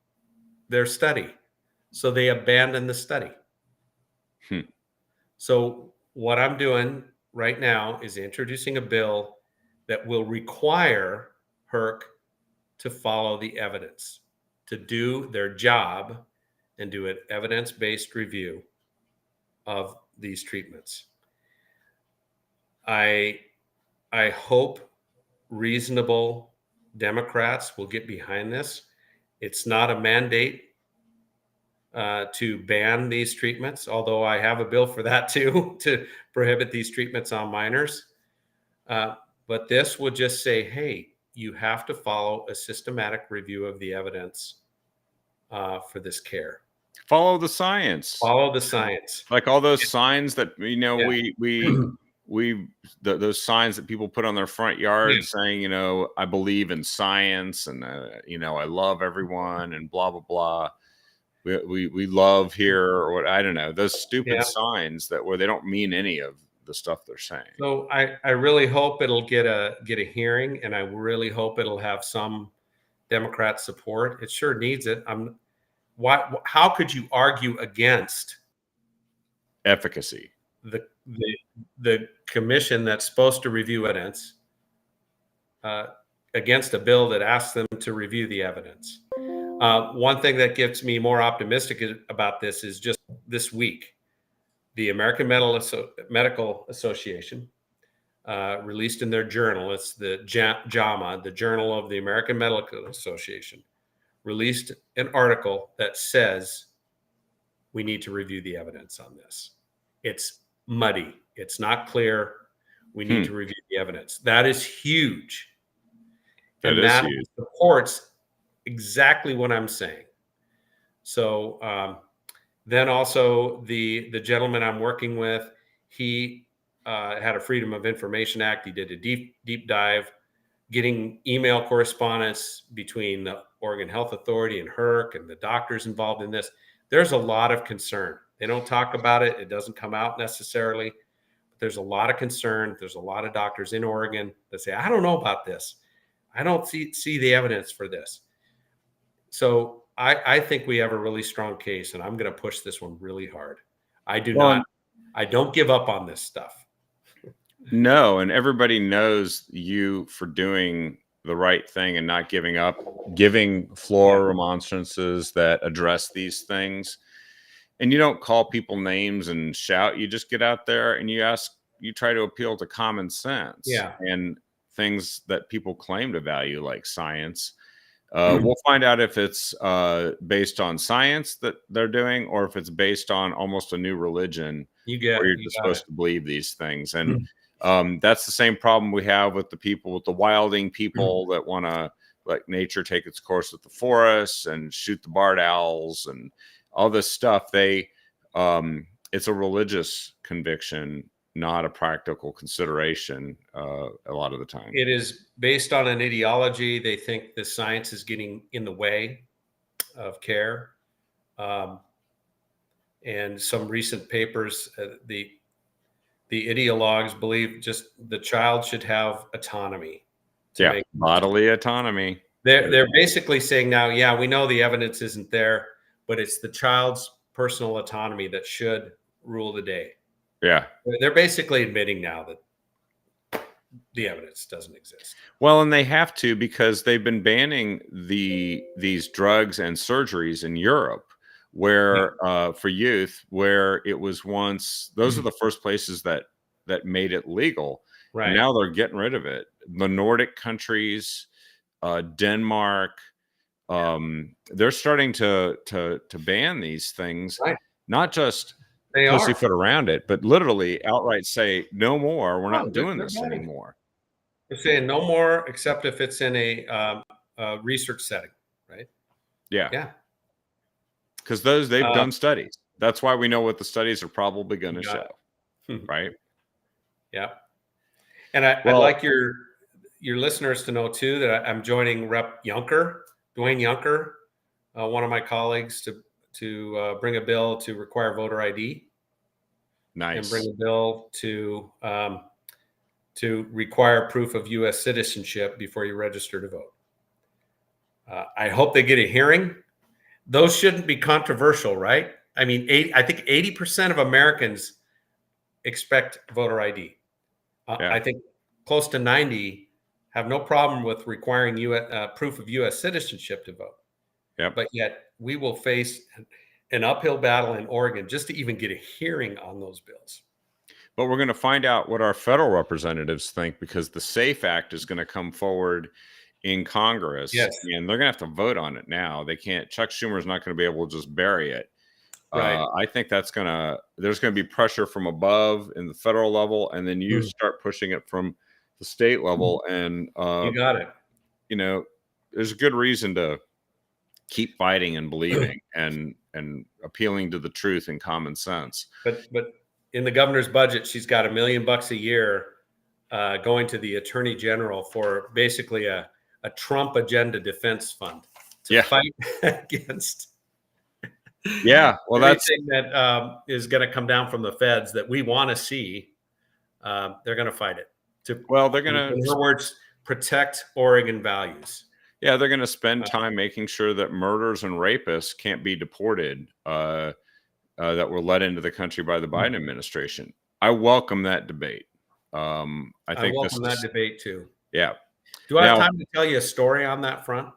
their study. So they abandoned the study. So what I'm doing right now is introducing a bill that will require HERC to follow the evidence, to do their job and do an evidence-based review of these treatments. I hope reasonable Democrats will get behind this. It's not a mandate to ban these treatments, although I have a bill for that too, to prohibit these treatments on minors. But this would just say, hey, you have to follow a systematic review of the evidence for this care. Follow the science. Follow the science. Like all those signs that, you know, Yeah. those signs that people put on their front yard saying, you know, I believe in science and, you know, I love everyone and blah, blah, blah. We love here, or what, I don't know, those stupid signs that where they don't mean any of the stuff they're saying. So I really hope it'll get a hearing, and I really hope it'll have some Democrat support. It sure needs it. How could you argue against efficacy? The commission that's supposed to review evidence against a bill that asks them to review the evidence. One thing that gets me more optimistic about this is just this week, the American Medical Association released in their journal, it's the JAMA, the Journal of the American Medical Association, released an article that says we need to review the evidence on this. It's muddy. It's not clear. We need to review the evidence. That is huge. That huge. Supports exactly what I'm saying. So then also the gentleman I'm working with, he had a Freedom of Information Act. He did a deep dive, getting email correspondence between the Oregon Health Authority and HERC and the doctors involved in this. There's a lot of concern. They don't talk about it. It doesn't come out necessarily. But there's a lot of concern. There's a lot of doctors in Oregon that say, I don't know about this. I don't see the evidence for this. So I think we have a really strong case, and I'm going to push this one really hard. I don't give up on this stuff. No, and everybody knows you for doing the right thing and not giving up, giving floor remonstrances that address these things. And you don't call people names and shout. You just get out there and you try to appeal to common sense and things that people claim to value, like science. We'll find out if it's based on science that they're doing, or if it's based on almost a new religion where you're just supposed to believe these things. And that's the same problem we have with the wilding people that want to let nature take its course with the forests and shoot the barred owls and all this stuff. It's a religious conviction, not a practical consideration a lot of the time. It is based on an ideology. They think the science is getting in the way of care. And some recent papers, the ideologues believe just the child should have autonomy. Bodily autonomy. They're basically saying now, we know the evidence isn't there, but it's the child's personal autonomy that should rule the day. Yeah. They're basically admitting now that the evidence doesn't exist. Well, and they have to, because they've been banning these drugs and surgeries in Europe, where for youth, where it was once, those are the first places that made it legal. Right. And now they're getting rid of it. The Nordic countries, Denmark, they're starting to ban these things, not just pussyfoot around it, but literally outright say, no more. We're not doing this anymore. They're saying no more, except if it's in a research setting, right? Yeah. Because they've done studies. That's why we know what the studies are probably going to show, right? Yeah. And I'd like your listeners to know too that I'm joining Rep. Dwayne Juncker, one of my colleagues, to bring a bill to require voter ID. Nice. And bring a bill to require proof of U.S. citizenship before you register to vote. I hope they get a hearing. Those shouldn't be controversial, right? I mean, I think 80% of Americans expect voter ID. I think close to 90 have no problem with requiring proof of U.S. citizenship to vote. Yep. But yet we will face an uphill battle in Oregon just to even get a hearing on those bills. But we're going to find out what our federal representatives think, because the SAFE Act is going to come forward in Congress, Yes. and they're going to have to vote on it now. They can't. Chuck Schumer's not going to be able to just bury it. Right. I think there's going to be pressure from above in the federal level, and then you start pushing it from the state level. And You got it. there's a good reason to keep fighting and believing and appealing to the truth and common sense. But in the governor's budget, she's got $1 million a year going to the attorney general for basically a Trump agenda defense fund to fight against. Yeah, well, everything that is going to come down from the feds that we want to see. They're going to fight it. They're going to, in other words, protect Oregon values. Yeah, they're going to spend time making sure that murderers and rapists can't be deported that were let into the country by the Biden administration. I welcome that debate. I welcome that debate too. Yeah. Do I have time to tell you a story on that front?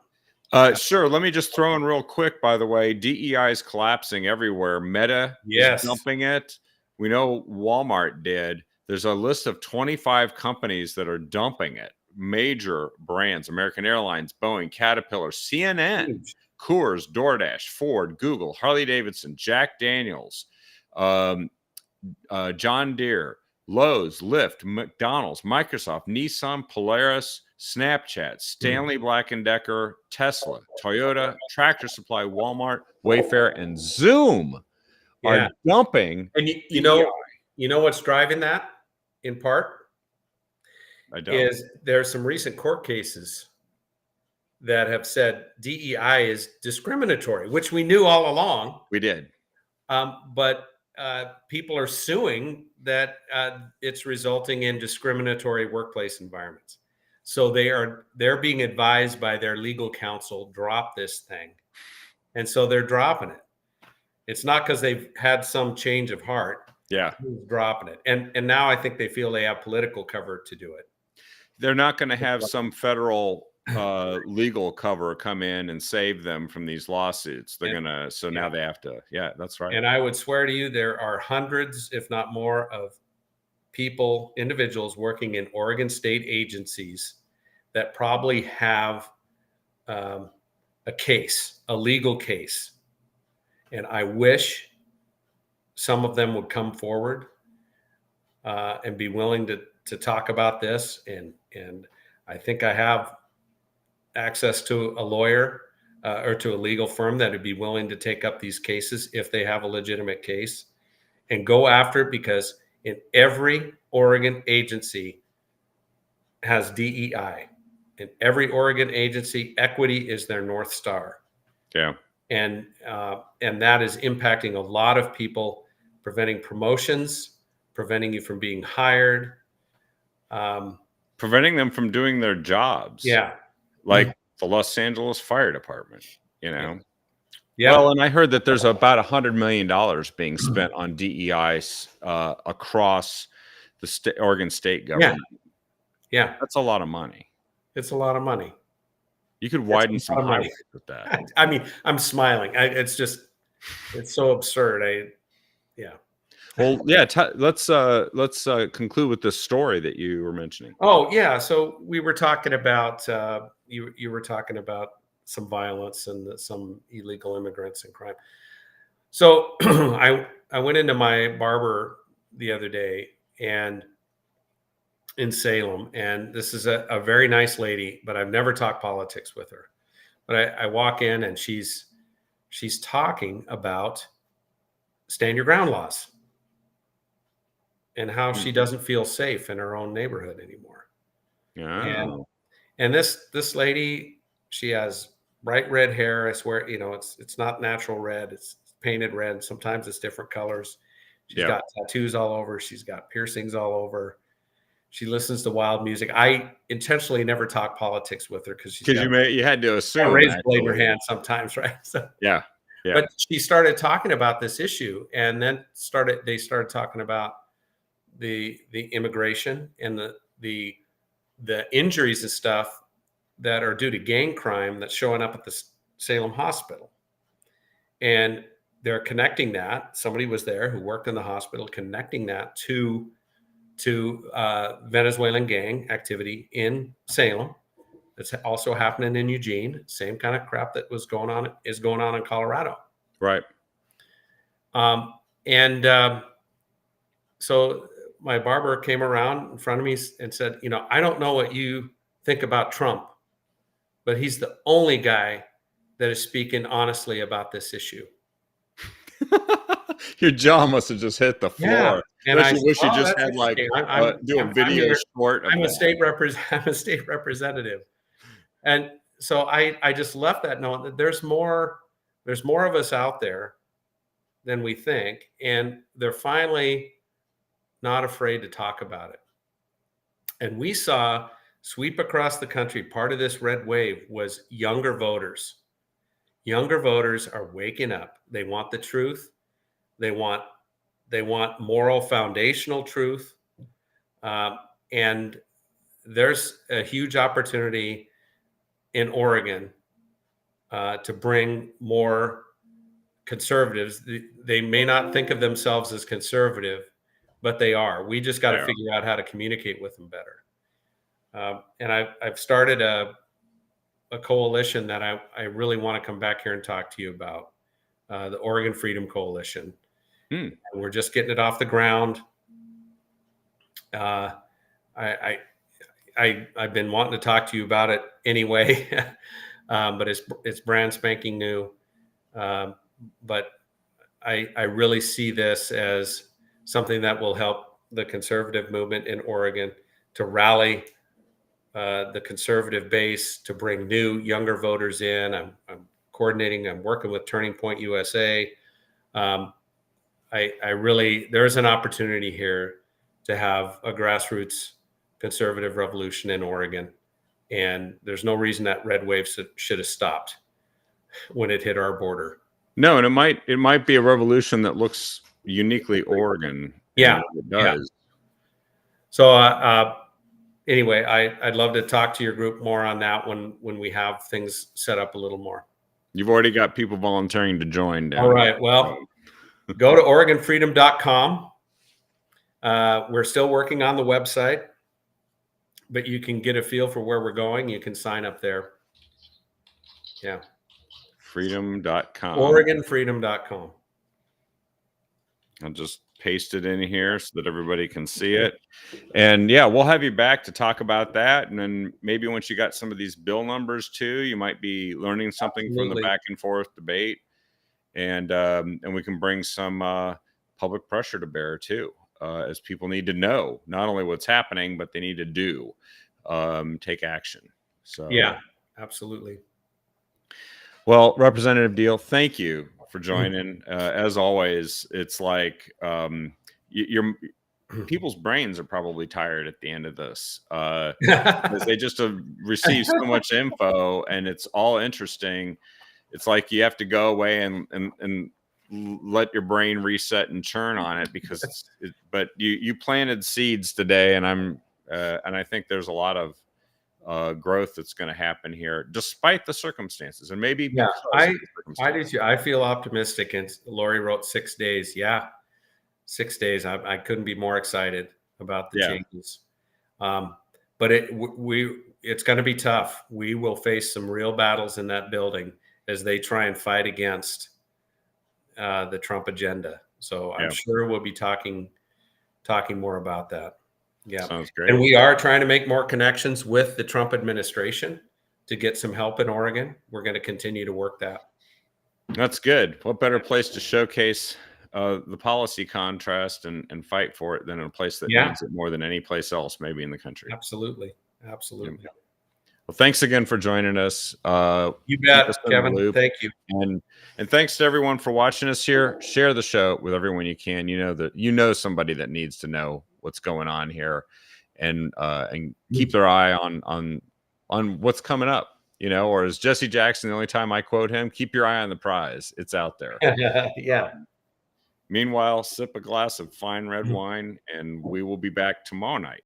Sure. Let me just throw in real quick, by the way. DEI is collapsing everywhere. Meta is dumping it. We know Walmart did. There's a list of 25 companies that are dumping it. Major brands: American Airlines, Boeing, Caterpillar, CNN, Coors, DoorDash, Ford, Google, Harley Davidson, Jack Daniels, John Deere, Lowe's, Lyft, McDonald's, Microsoft, Nissan, Polaris, Snapchat, Stanley Black & Decker, Tesla, Toyota, Tractor Supply, Walmart, Wayfair, and Zoom are dumping. And you know what's driving that in part? Is there some recent court cases that have said DEI is discriminatory, which we knew all along. We did. But people are suing that it's resulting in discriminatory workplace environments. So they're being advised by their legal counsel, drop this thing. And so they're dropping it. It's not because they've had some change of heart. Yeah. Dropping it. And now I think they feel they have political cover to do it. They're not going to have some federal legal cover come in and save them from these lawsuits. They're going to, so now they have to. Yeah, that's right. And I would swear to you, there are hundreds, if not more, of individuals working in Oregon state agencies that probably have a legal case. And I wish some of them would come forward and be willing to talk about this. And I think I have access to a lawyer or to a legal firm that would be willing to take up these cases if they have a legitimate case and go after it, because in every Oregon agency has DEI. In every Oregon agency, equity is their North Star. Yeah. And that is impacting a lot of people, preventing promotions, preventing you from being hired. Preventing them from doing their jobs. Yeah. Like the Los Angeles Fire Department, Yeah. Well, and I heard that there's about $100 million being spent on DEI across the Oregon state government. Yeah. That's a lot of money. It's a lot of money. You could widen some highways with that. I mean, I'm smiling. It's so absurd. Well, yeah. Let's conclude with this story that you were mentioning. Oh yeah. So we were talking about you were talking about some violence and some illegal immigrants and crime. So I went into my barber the other day and in Salem, and this is a very nice lady, but I've never talked politics with her. But I walk in and she's talking about stand your ground laws and how she doesn't feel safe in her own neighborhood anymore. Yeah. And this lady, she has bright red hair. I swear, it's not natural red. It's painted red. Sometimes it's different colors. She's got tattoos all over. She's got piercings all over. She listens to wild music. I intentionally never talk politics with her because you had to assume a razor blade in her hand sometimes, right? So, yeah. But she started talking about this issue, and then they started talking about the immigration and the injuries and stuff that are due to gang crime that's showing up at the Salem hospital. And they're connecting that. Somebody was there who worked in the hospital, connecting that to Venezuelan gang activity in Salem. It's also happening in Eugene. Same kind of crap that is going on in Colorado. Right. And so my barber came around in front of me and said, I don't know what you think about Trump, but he's the only guy that is speaking honestly about this issue. Your jaw must have just hit the floor. Yeah. And Don't I you said, wish you "Oh, just that's had like interesting. do a video short of I'm a that. I'm a state representative." And so I just left that note that there's more of us out there than we think, and they're finally not afraid to talk about it. And we saw sweep across the country. Part of this red wave was younger voters. Younger voters are waking up. They want the truth. They want moral foundational truth. And there's a huge opportunity in Oregon to bring more conservatives. They may not think of themselves as conservative, but they are. We just got to figure out how to communicate with them better. And I've started a coalition that I really want to come back here and talk to you about, the Oregon Freedom Coalition. And we're just getting it off the ground. I've been wanting to talk to you about it anyway, but it's brand spanking new. But I really see this as something that will help the conservative movement in Oregon to rally the conservative base, to bring new, younger voters in. I'm coordinating. I'm working with Turning Point USA. There's an opportunity here to have a grassroots conservative revolution in Oregon. And there's no reason that red wave should have stopped when it hit our border. No, and it might be a revolution that looks uniquely Oregon. Yeah, it does. Yeah. So anyway, I'd love to talk to your group more on that when we have things set up a little more. You've already got people volunteering to join. All right. Well, go to OregonFreedom.com. We're still working on the website, but you can get a feel for where we're going. You can sign up there. Yeah. Freedom.com. OregonFreedom.com. I'll just paste it in here so that everybody can see it. And yeah, we'll have you back to talk about that. And then maybe once you got some of these bill numbers too, you might be learning something from the back and forth debate. And we can bring some public pressure to bear too, as people need to know not only what's happening, but they need to do, take action. So yeah, absolutely. Well, Representative Deal, thank you for joining. As always, it's like your people's brains are probably tired at the end of this because they just have received so much info and it's all interesting. It's like you have to go away and let your brain reset and churn on it because but you planted seeds today, and I think there's a lot of growth that's going to happen here despite the circumstances. And maybe I do too. I feel optimistic. And Lori wrote 6 days. Yeah, 6 days. I couldn't be more excited about the changes. But it's going to be tough. We will face some real battles in that building as they try and fight against the Trump agenda. So I'm sure we'll be talking more about that. Yeah. Sounds great. And we are trying to make more connections with the Trump administration to get some help in Oregon. We're going to continue to work that. That's good. What better place to showcase the policy contrast and fight for it than in a place that needs it more than any place else, maybe in the country. Absolutely. Absolutely. Yeah. Well, thanks again for joining us. You bet, Kevin. Thank you. And thanks to everyone for watching us here. Share the show with everyone you can. You know somebody that needs to know what's going on here, and keep their eye on what's coming up. Or as Jesse Jackson, the only time I quote him, keep your eye on the prize. It's out there. Yeah. Meanwhile, sip a glass of fine red wine, and we will be back tomorrow night.